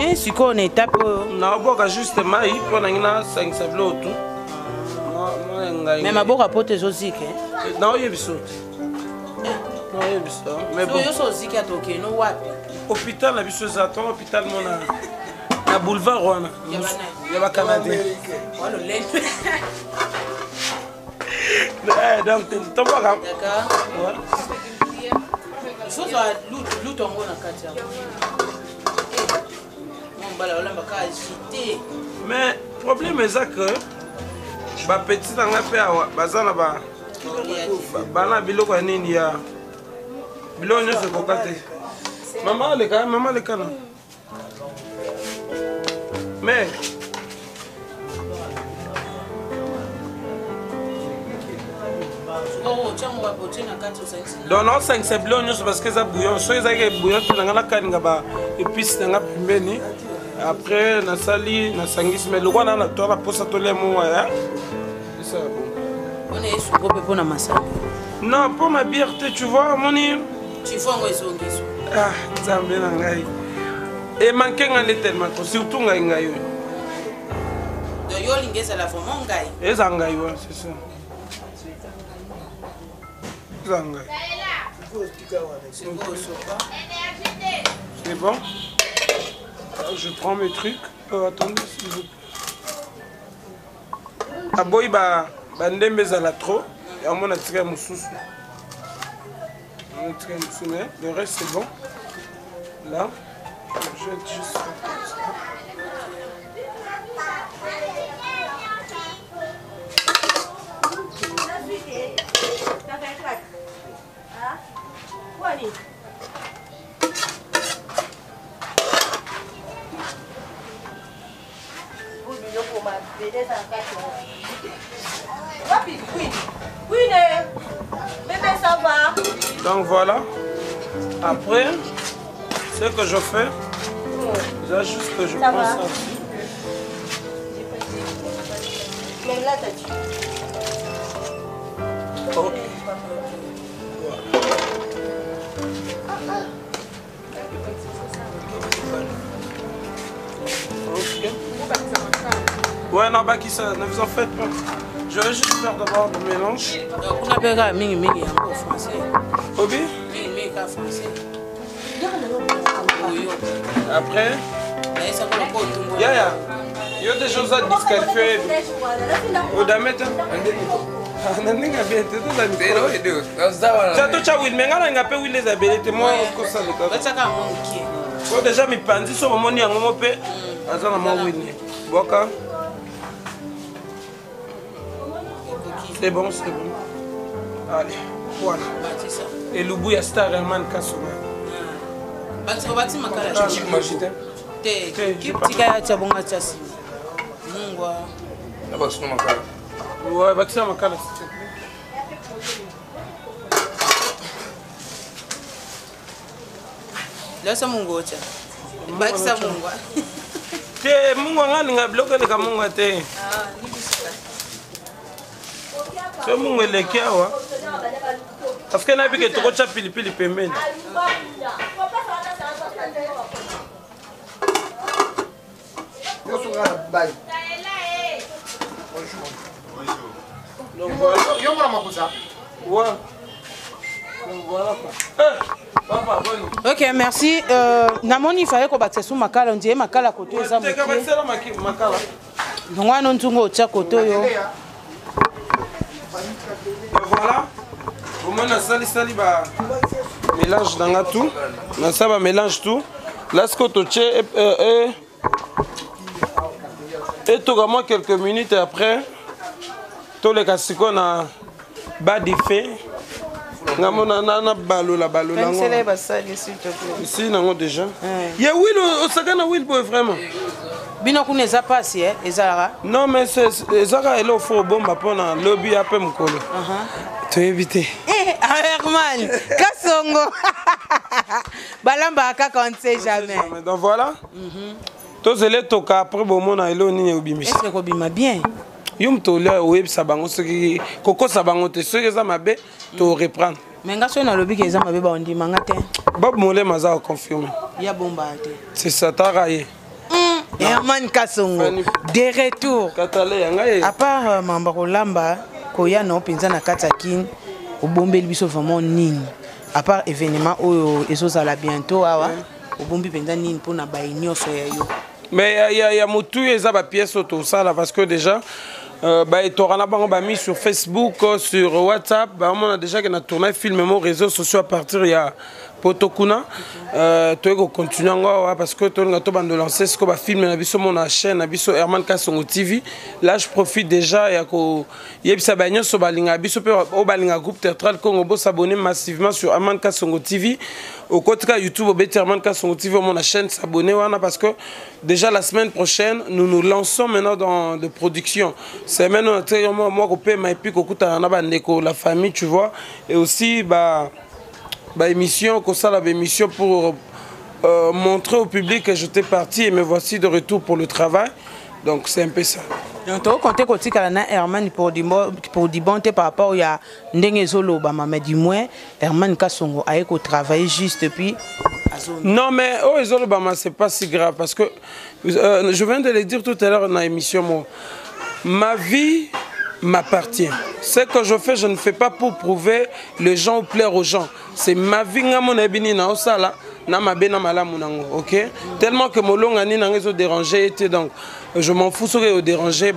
Et si on étape na boka juste mai pour na 5 savlo tout. Mais ma boka pote zozike. Na oyebiso. Na oyebiso. Mais bon. Yo so zika toke no wapi. Hôpital na biso za ton hôpital mona na boulevard wana. Ya ba Canadien. Walo lent. Donc tomba ka. D'accord. Voilà. So so luto ngona katia. Mais le problème est que les petits dans la paix, maman les gars, mais donc non 5 c'est blanc parce que ça bouillon so ça bouillon tu n'as pas ngaba épices n'as pembeni après na sali na sangis mais le roi na toi la posa to les mots hein c'est ça bon on est sur pour na massa non pour ma bière tu vois mon tu vois ngo ezongiso ah nzambe na ngai et manquer ngale tellement surtout ngai ngai de yo lingeza la vraiment ngai ezangai ouais c'est ça c'est bon. Alors, je prends mes trucs. Attendez s'il vous plaît. Aboy ba ndembe za trop. Et on a tiré mon sous. On a tiré mon sous, mais le reste c'est bon. Là, je jette juste ça. Donc voilà. Après, ce que je fais, là juste que je prends ça aussi. Même là, t'as dit. Ok. Voilà. Ouais, non, bah qui ça, ne vous en faites pas. Je vais juste faire d'abord le mélange. On appelle ça mingi en français. Obi? Mingi en français. Après? Yaya, il y a des choses à disqualifier. Odameta? Naninga bien, tu as oui, mais nga pe oui les habilités moi ko ça le cas. Bataka monki. Ko déjà mi pandi so moni yango mo pe azana mo wini. Boka. C'est bon, c'est bon. Allez, voilà. Et Lubu ya Star Herman Kasongo. Bati makala chichi majite. Te, tika ya chabonga chasi. Mungwa. Na basu makala. Ouais, bakisa makala. Lasa mungo cha. Bakisa mungwa. Te mungwa ngani ngabloka leka mungwa te. Ah, ni bisika. So mungwe leki awa. Parce que na bike toko cha pilipili pembeni. Donc voilà. Ouais. Donc voilà quoi. Papa, bon. Ok, merci. Namoni il fallait qu'on batte sous makala, on dirait makala côté ça. Donc on a ntungo cha côté yo. Voilà. Au moins on sali ba mélange dans tout. On ça va mélange tout. Là ce qu'on touche et tout vraiment quelques minutes après tous les casicons na bas d'effet. Ngamona na balo la ici nango déjà. Il y a Will au sagana Will boy vraiment. Bino kuneza passe ezara. Non mais c'est ezara elo fo bomba pona lobby apé mukolo. Tu éviter. Herman Kasongo. Balamba kaka on sait jamais. Donc voilà. Tous les toka après bon mona elo ni obimisi. Est-ce que bima bien? Yum to le web sabango ce qui koko sabango te ce que ça m'a bé to reprendre. Mais ngaso na lobby que ça m'a bé ba on dit mangate. Bob Molé maza confirmé. Ya bomba te. C'est ça taraye. Herman Kasongo de retour. À part Mamba Rolamba koya no penza na Katakin obombeli biso vraiment nini. À part événement oyo ezozala bientôt awa obombi penza nini pour na ba nyonso ya yo. Mais il y a mutu eza ba pièce auto ça là parce que déjà bah et torana bango ba mis sur Facebook sur WhatsApp bah on a déjà que na tourné film mon réseaux sociaux à partir il y a Potokuna tu es continuer parce que tu as de lancer ce que va filmer na biso mon chaîne na biso Herman Kasongo TV. Là je profite déjà ya ko yebisa banyo so balinga biso pe o balinga groupe théâtral Congo bo s'abonner massivement sur Herman Kasongo TV. Au côté YouTube au Herman Kasongo TV mon chaîne s'abonner wana parce que déjà la semaine prochaine nous nous lançons maintenant dans de production. C'est maintenant moi ko pe ma epi ko kuta na ba ndeko la famille tu vois et aussi bah émission comme ça la émission pour montrer au public que j'étais parti et me voici de retour pour le travail. Donc c'est un peu ça. Donc tu comptes côté Kalana Herman pour dire bon par rapport à ndenge zolo ba mais du moins Herman Kasongo a éco travailler juste depuis. Non mais oh zolo ba c'est pas si grave parce que je viens de le dire tout à l'heure dans l'émission moi. Ma vie m'appartient. Ce que je fais, je ne fais pas pour prouver les gens ou plaire aux gens. C'est ma vie, ok? Tellement que mon long année n'a rien dérangé, donc je m'en fous ce que dérangé,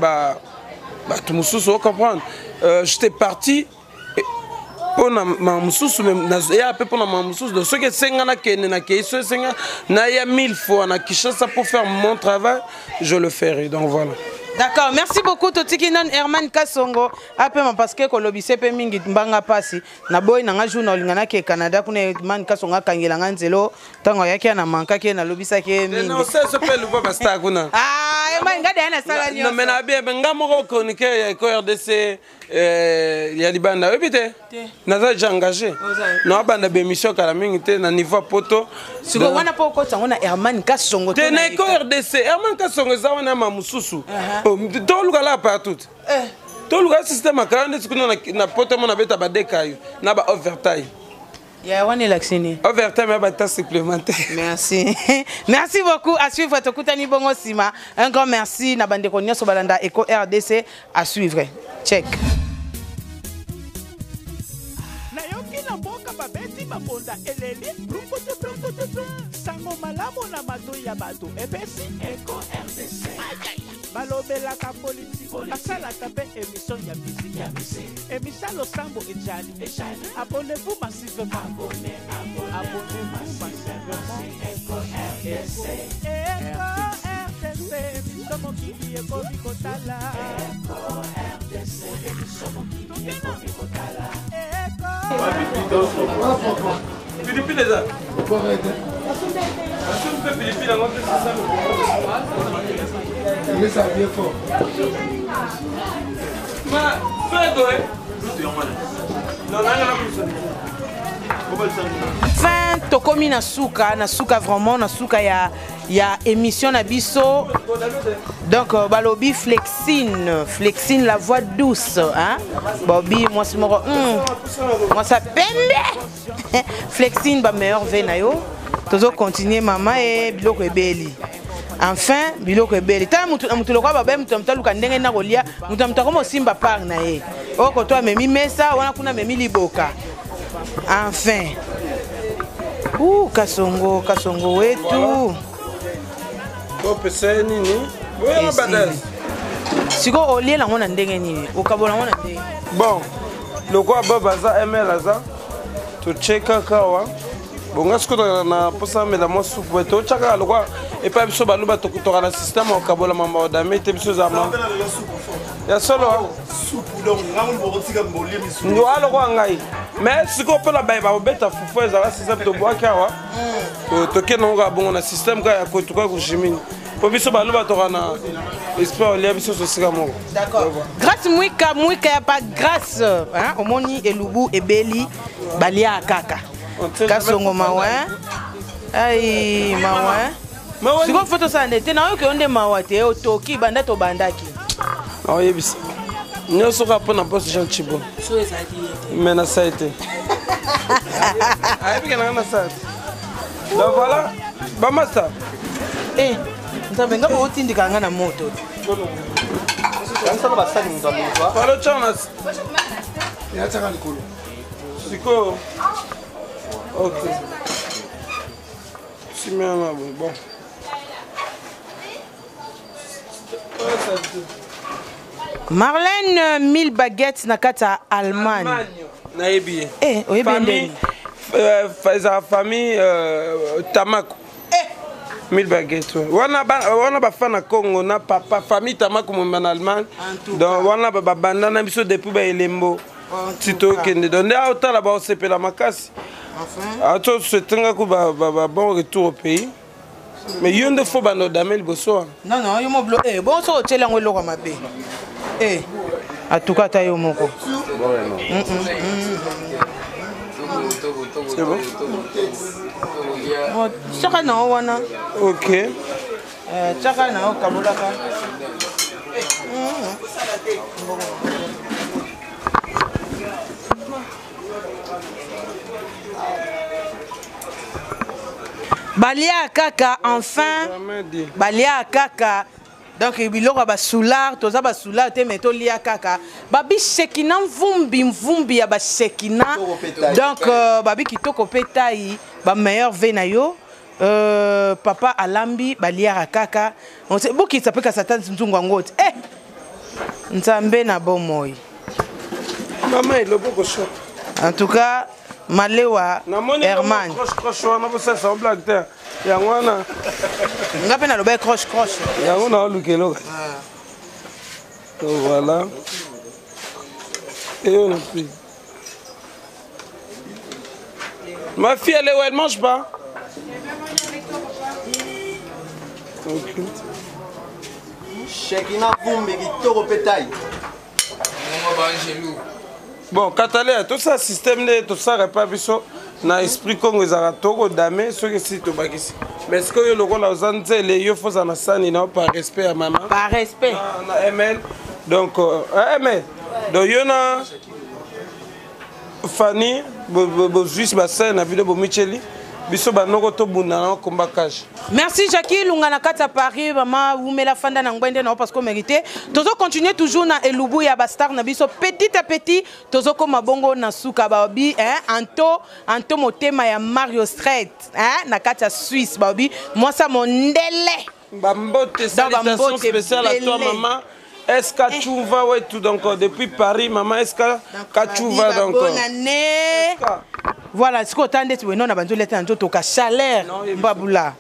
tout le monde comprendre. J'étais parti. Pour na mamususu ya pe pour na mamususu de ce que senga na kene na ke ce senga na ya 1000 fois na Kinshasa pour faire mon travail, je le ferai. Donc voilà. D'accord, merci beaucoup Totiki non Herman Kasongo. Après parce que kolobi sepe mingi mbanga pasi na boy na ngaju lingana ke Canada kuna Herman Kasongo kangela nganzelo tango yake na manka ke na lobisa ke mingi. Non, ça se peut le baba sta kuna. Ah, Herman ngada na sala nyo. Non mais na bien ngamo ko ni ke ko RDC ya libanda ebite. Naza déjà engagé. Non banda be mission kala mingi te na niveau poto. Siko wana poko tango na Herman Kasongo. Te na ko RDC Herman Kasongo za wana mamususu. Toluka là partout. Toluka système à 40 na poto mon abeta ba dekayo na ba overtime. Ya wana laksini. Overtime ya bata supplémentaire. Merci. Merci beaucoup. À suivre Tokutani Bongo Sima. Un grand merci na bande ko nyoso balanda Eco RDC à suivre. Check. Na yoki na mboka babeti mabonda eleli brukutu sango malamu na mato ya bato epesi Eco RDC. Balobelaka politiko basalaka mpe émission ya musique émission losambo ejali abonnez-vous massivement abonnez-vous massivement Eco RDC émission mokili ekomi kotala Eco RDC émission mokili ekomi kotala Philippines les gars. Philippines mais ça vient fort. Fin tokomi na suka vraiment na suka ya émission na biso. Donc balobi Flexine la voix douce hein. Bobby moi c'est moi ça pembe. Flexine ba meilleur ve na yo. Tozo continuer maman et biloko ebeli. Enfin biloko ebeli. Ta mutu lokwa baba mutu luka ndenge na kolia, mutu ko simba par na ye. Oko to memi mesa wana kuna memi liboka. Enfin. Kasongo wetu. Bon pesa nini? Oya badal. Siko olie la ngona ndenge nini? Okabola ngona ndenge. Bon. Lokwa baba za ML aza. To cheka kawa. Bonga siko na posa mela mo soupe to chaka lokwa et pas biso baluba to na système okabola mamba odame te biso za ma. Ya solo soupe donc ngamon botika mbolie misu. Ndo aloko ngai. Mais siko pela ba beta fufu ezala système to boa kawa. To kenonga bongo na système ka ya ko to ka ko jimini. Po biso baluba to na espoir lia biso so sika moko. D'accord. Grâce mwika ya pas grâce hein omoni elubu ebeli balia kaka. Kasongo mawa. Ai mawa. Siko photo sande te na yo ke onde mawa te otoki banda to bandaki. Ah oui bis. Nous sommes pas na poste Jean Chibo. So ezali. Mais na saite. Ah bien na saite. Donc voilà. Ba master. Ntabenga bo tindika ngana moto. Kanisa ba sali mutamu kwa. Palo chanas. Ya tsaka likolo. Siko. OK. Si bien bon. Marlène 1000 baguettes na kata Allemagne. Naebi. Famille famille Tamako. 1000 baguettes. Wana ba fana Congo na papa famille Tamako mo en Allemagne. Donc wana ba banda na biso depuis ba elembo. Tito kende donné autant là-bas on sepela makasi. Enfin. Ato setenga ko ba bon retour au pays. Mais il y a une fois dans Damel Bosso. Non, il y a un bon so tela ngolo kwa mabe. En tout cas tayo moko. C'est bon. Chaka na wana. OK. Chaka na kabulaka. Balia kaka enfin balia kaka donc biloko ba soulard toza ba soulard te meto lia kaka babi sekina mvumbi ya ba sekina donc babi kitoko petai ba meilleur vena yo papa alambi balia kaka on sait boki ça peut ka satan nzungu ngote nzambe na bomoi maman il boko shot en tout cas Malewa Herman. Croche wana bosa sa blague te. Ya ngwana. Ngape na lobe croche. Ya ngwana lukelo. Voilà. Et on a pris. Ma fille elle mange pas. OK. Shekina Vumbi kitoko petai. Bon, Catalé, tout ça système de tout ça pas biso na esprit Congo ezara toko dame ce que si to bakisi. Mais est-ce que le rôle aux anzele yo faut na sani na par respect à maman. Par respect. Na ML. Donc ML. Donc yo na Fanny, Bozuis, Bassin, na vidéo Bomicheli. Biso banoko to bunda combat cash. Merci Jackie Lungana Kata Paris maman vous me la fanda na ngwende na parce qu'on mérité. Tozo continuer toujours na Elubu ya Bastar na biso petit à petit tozo koma bongo na suka babi anto motema ya Mario Street na Kata Suisse babi moi ça mondele. Bambote salutation spéciale à toi maman. Est-ce que tu vas ouais tout donc depuis Paris maman est-ce que tu vas donc bonne année. Voilà, ce qu'on tendait tu non abanzo leta njo toka chaleur babula.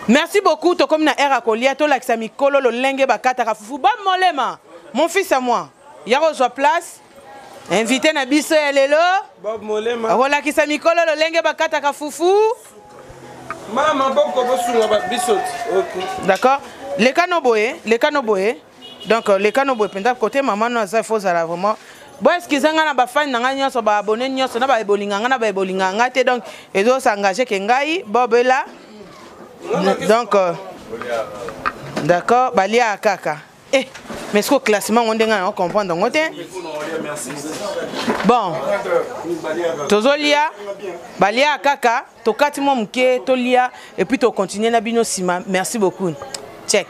Merci beaucoup to comme na era kolia to lakisa mikolo lo lenge bakata ka fufu ba molema. Mon fils à moi. Yaro zo place. Invité na biso ya lelo. Bob molema. Voilà kisa mikolo lo lenge bakata ka fufu. Maman boko bosunga ba biso. OK. D'accord. Les canoboé. Donc les canoboé penda côté maman no ça faut ça vraiment. Bon excusez-moi na ba fan na nga nyonso ba abonné nyonso na ba ebolinganga na ba ebolinganga te donc ezo s'engager ke ngai bobela. Donc d'accord, balia kaka. Mais ce classement on denga on comprend donc ote. Bon. Tozolia balia kaka, tokati mo mke tolia et puis to continuer na bino sima. Merci beaucoup. Check.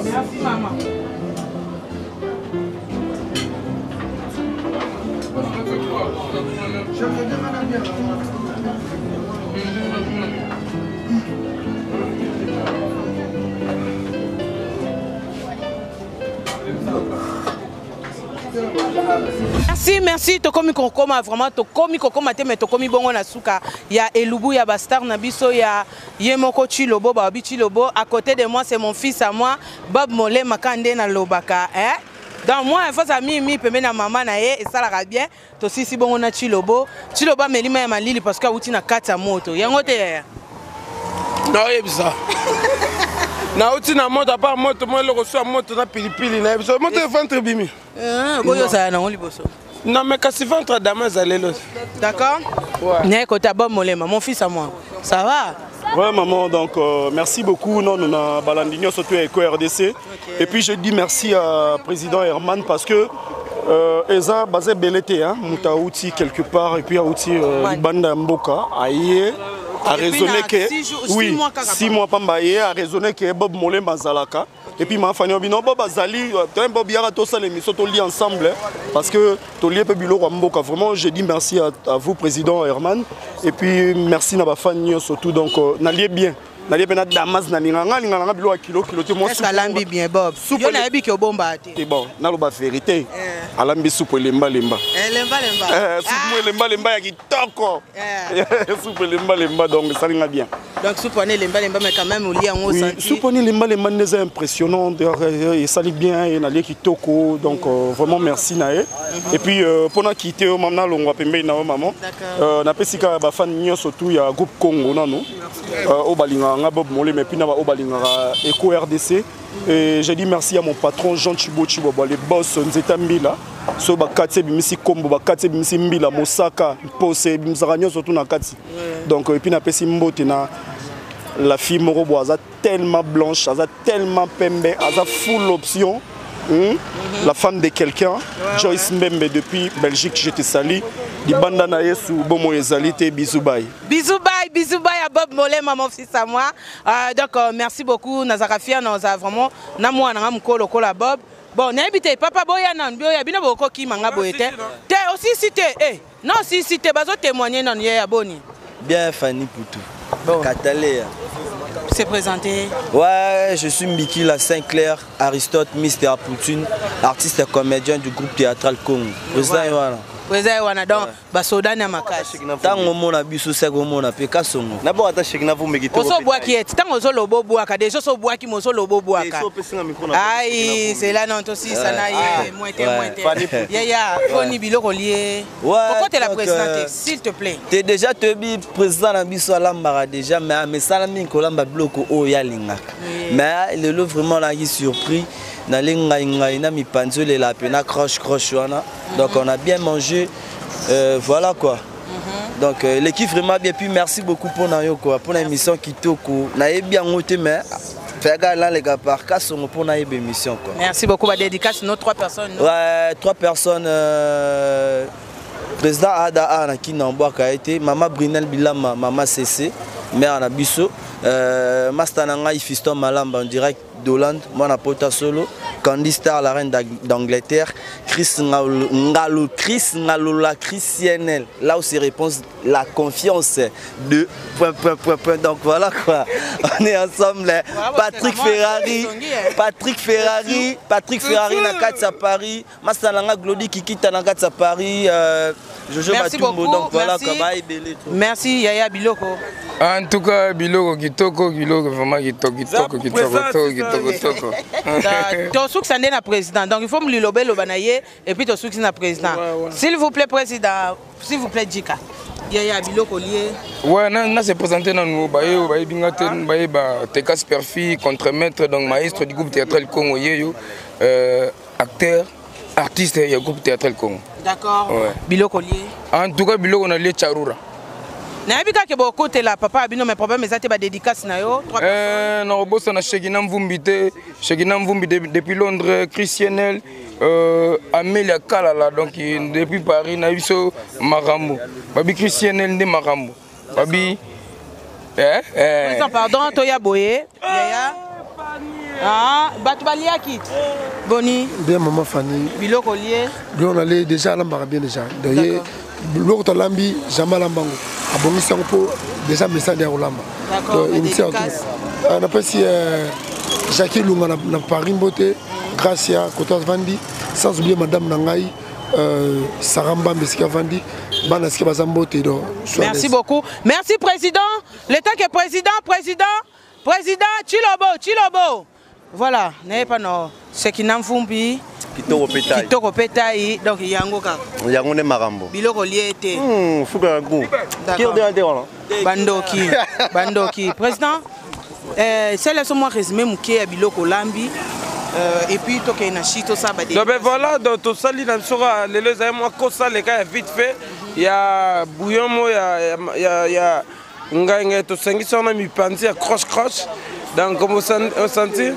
Merci maman. Merci tokomi kokoma vraiment tokomi kokoma te mais tokomi bongo na suka ya Elubu ya Bastar na biso ya Yemoko Chilobo babi Chilobo. À côté de moi c'est mon fils à moi Bob Molé Makande na lobaka donc moi il faut ça mi pembe na maman na ye et ça la bien to si bongo na Chilobo melima ya malili parce que uti na kata moto yango te non yebisa na uti na moto pas moto moi le reçoit moto na pilipili na yebisa moto ventre bimi boyo ça na on liboso Non, mais quand c'est ventre damas, allez là. D'accord. Ouais. Né côté Bob Molema, mon fils à moi. Ça va? Ouais, maman, donc merci beaucoup. Non, nous avons Balandinho, surtout avec RDC. Okay. Et puis je dis merci à président Herman parce que Eza basé Belete, hein, Mouta outil quelque part, et puis à outil Banda Mboka, aïe. A raisonné que 6 mois pambaye a raisonné que Bob Molema Zalaka et puis ma famille bino Bob Azali Bob Yara to ça l'émission to li ensemble parce que to li pe bilo Mboka vraiment je dis merci à vous président Herman et puis merci na ba famille surtout donc n'alliez bien n'alliez bien damas na ninga bilo kilo te moi est-ce alambi bien Bob yo na yebi ke bomba te bon na lo ba vérité alambi soupe lemba lemba soupe lemba ya kitoko soupe lemba donc ça ringa bien donc soupe lemba mais quand même au lia on senti soupe lemba n'est impressionnant et ça lit bien et na lia kitoko donc vraiment merci nae et puis pour na quitter maman longwa pembe na maman na pesika ba fan nyonso tout ya groupe Congo nano au balinga nga Bob Molema puis na ba au balinga Eco RDC. Et j'ai dit merci à mon patron Jean Chibo, les boss Nzeta Mbila, so bakati bimisi kombo bakati bimisi Mbila Mosaka pose bimzaranyo surtout na kati. Donc et puis na pesi mbote na la fille Morobo aza tellement blanche, aza tellement pembe, aza full option. La femme de quelqu'un, Joyce Mbembe depuis Belgique, je te salue. Di banda na yesu bomo ezalité bisous bye. Bisous bye à Bob Molema mon fils à moi. Donc merci beaucoup Nazarafia nous a vraiment na moi na mukolo kola Bob. Bon n'habite papa boya nan boya bino boko ki manga boyete. Te aussi cité non si cité bazo témoigner nan ya boni. Bien Fanny Poutou. Bon Cataléa. C'est présenté. Ouais, je suis Miki La Saint-Clair, Aristote, Mister Poutine, artiste et comédien du groupe théâtral Congo. Président Yohana. Président Yohana, donc, Basoda Namakashi. Tant que mon abisso, c'est comme mon appel Kassongo. D'abord, attaché que vous me quittez. Oso bois qui est, tant que le bobo bois, déjà so bois qui me so le bobo bois. Aïe, c'est là non aussi, ça n'a eu moitié. Yaya, Foni Bilo Collier. Pourquoi tu es la présidente, s'il te plaît? Tu es déjà président Nabisso Alambara déjà, mais ça n'a mis Colamba bloco au Yalinga. Mais le lot vraiment là qui surpris. Donc on a bien mangé, voilà quoi. Donc l'équipe vraiment bien, puis merci beaucoup pour l'émission qui toko. On a bien noté mais là les gars par cas pour l'émission quoi. Merci beaucoup, la dédicace nos 3 personnes. Ouais, 3 personnes. Président Ada qui n'a pas été, maman Brinel Bilama, maman CC, mère Nabisso, Mastananga Fiston Malamba en direct d'Hollande, moi Pota Solo, Candy Star, la reine d'Angleterre, Chris Ngalola, Christianel, là où c'est réponse, la confiance de ... Donc voilà quoi, on est ensemble, Patrick Ferrari, Nakatsa Paris, Mastananga Glody qui quitte Nakatsa Paris, Jojo Batumbo, donc voilà quoi, merci Yaya Biloko. En tout cas, Biloko Kitoko, vraiment Kitoko. Tu as un président, donc il faut me le banayer et puis tu as un président. S'il vous plaît, président, s'il vous plaît, Djika. Yaya Biloko lié. Ouais, non, c'est présenté dans nous, Tekas Perfi, contre-maître, donc maître du groupe théâtral Congo, acteur, artiste du groupe théâtral Congo. D'accord. Biloko lié. En tout cas, Biloko on a lié Charura. Nabika ke boko te la papa abino mes problèmes ezate ba dédicace na yo 3 personnes. Non bossa na Shegina Mvumbi depuis Londres, Christianel, Amélia Kalala donc depuis Paris na biso Marambo. Babi Christianel ndé Marambo. Babi pardon Toya Boye. Yaya. Ah, Batbalia kit. Boni. Bien maman Fanny. Biloko lié. Bien on allait déjà à bien déjà. D'ailleurs Biloko to lambi Jamal Lambango. Abongisi pour déjà message de Olamba. D'accord. On a passé Jackie Lunga na Paris Mbote, Gracia Kotas Vandi, sans oublier madame Nangai Saramba Mesika Vandi, Banaski Bazambote. Merci beaucoup. Merci président. L'État qui est président, Chilobo. Voilà, n'est pas non. C'est qui n'en font plus. Kitoko Pétaï, donc Yango Ka. Yango ne Marambo. Biloko lié. Fouka Gou. Qui est Bandoki. Président, c'est là moi résumé Mouké à Biloko Lambi. et puis toke na chito ça ba donc ben voilà donc to sali na sora lelo za moi ko ça les cas vite fait il y a bouillon mo il y a ngai to sengisa na mi panzi à croche donc comme on sentir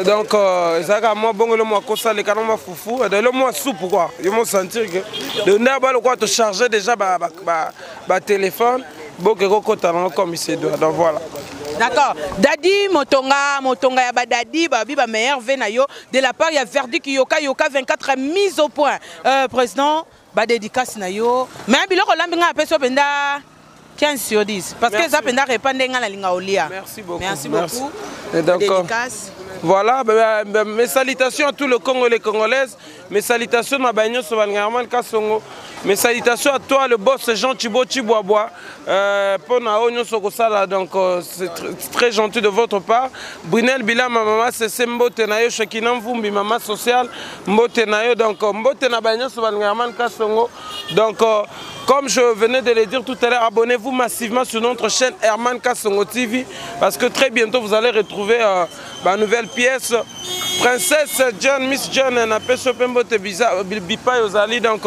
donc ça ka moi bon le moi ko ça les canons ma foufou de le moi soupe quoi ils m'ont sentir que de naba le quoi te charger déjà ba téléphone bon que kokota comme il se doit donc voilà. D'accord. Dadi Motonga ya Dadi babi ba meilleur venayo de la part ya verdict yoka 24 mise au point. Président ba dédicace na yo. Mais biloko lambinga apeso benda 15 sur 10 parce que ça penda répandre nga la linga olia. Merci beaucoup. Merci beaucoup. Dédicace. Voilà, mes salutations à tout le Congo et les Congolaises. Mes salutations à Bagnon Sovalgarman Kassongo. Mes salutations à toi, le boss Jean Thibaut Chiboabois. Pour Naonyo Sokosala, donc c'est très gentil de votre part. Brunel Bila, ma maman, c'est Mbotenayo, Chekinam Vumbi, maman sociale. Mbotenayo, donc Mbotena Bagnon Sovalgarman Kassongo. Donc, comme je venais de le dire tout à l'heure, abonnez-vous massivement sur notre chaîne Herman Kassongo TV. Parce que très bientôt, vous allez retrouver ma nouvelle pièce. Princesse John, Miss John, donc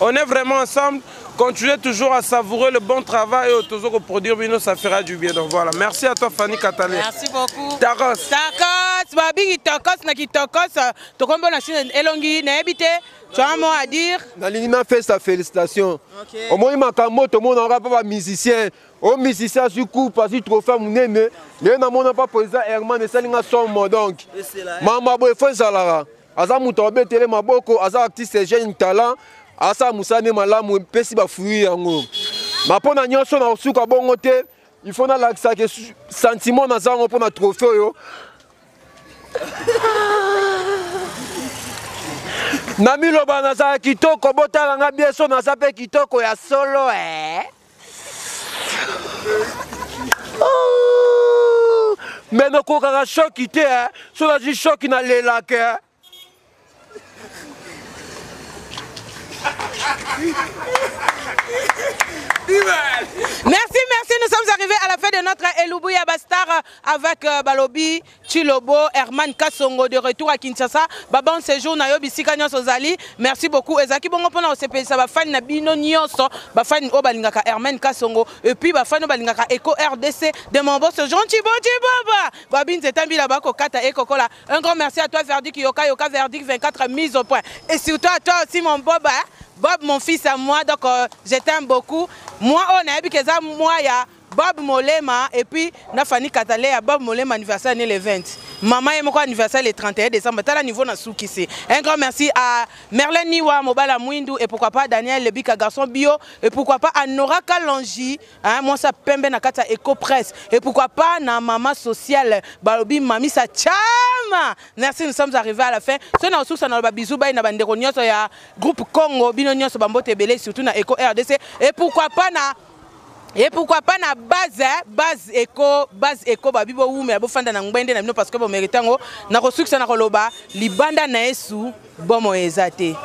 on est vraiment ensemble. Continuez toujours à savourer le bon travail et toujours au produire, ça fera du bien. Donc voilà, merci à toi Fanny Katalé. Merci beaucoup. Takos. Takos, babi Takos, na Takos, to kombo na chine elongi na habité. Tu as un mot à dire? Nalina fait sa félicitation. Au moins makambo tout le monde aura pas musicien. Au musicien sur coup parce que trop femme nene. Les na mona pas président Herman et Salinga somme donc. Mama boy faut salara. Aza mutobe tele maboko, aza artiste jeune talent. Asa musane malamu pesi ba fruit yango. Ma pona nyonso na suka bongo te, il faut na laksa que sentiment na zango pona trophée yo. Nami loba na za kitoko botala nga bieso na za pe kitoko ya solo Mais no ko ka choc te so la ji choc na lela ke. Merci, nous sommes arrivés à la fin de notre Elubuya Bastar avec Balobi, Chilobo, Herman Kassongo de retour à Kinshasa. Babon séjour na yo bisika nyonso zali. Merci beaucoup. Ezaki bongo pona OCP ça ba fan na bino nyonso, ba fan o balingaka Herman Kassongo et puis ba fan o balingaka Eco RDC de mon boss Jean Thibaut Baba. Babin zetambi là bas ko kata Eco Kola. Un grand merci à toi Verdict Yoka Verdict 24 mise au point. Et surtout à toi aussi mon Boba. Bob, mon fils à moi, donc je t'aime beaucoup. Moi, on a vu que ça, moi, il y a Bob Molema et puis Nafani Katalé à Bob Molema anniversaire le 20. Maman et mon anniversaire le 31 décembre. T'as le niveau na soukisi. Un grand merci à Merlin Niwa, Mobala Mwindu et pourquoi pas Daniel Lebika garçon bio et pourquoi pas à Nora Kalonji, hein, moi ça pembe na kata Eco Press et pourquoi pas na maman sociale Balobi Mami sa chama. Merci, nous sommes arrivés à la fin. Ce n'a aussi na bisou bay na bandeko nyonso ya groupe Congo bino nyonso bambote belé surtout na Eco RDC et pourquoi pas na base Eco babibo ou mais abofanda na ngwende na bino parce que bo méritango na ko succès na ko loba libanda na esu bomo ezate.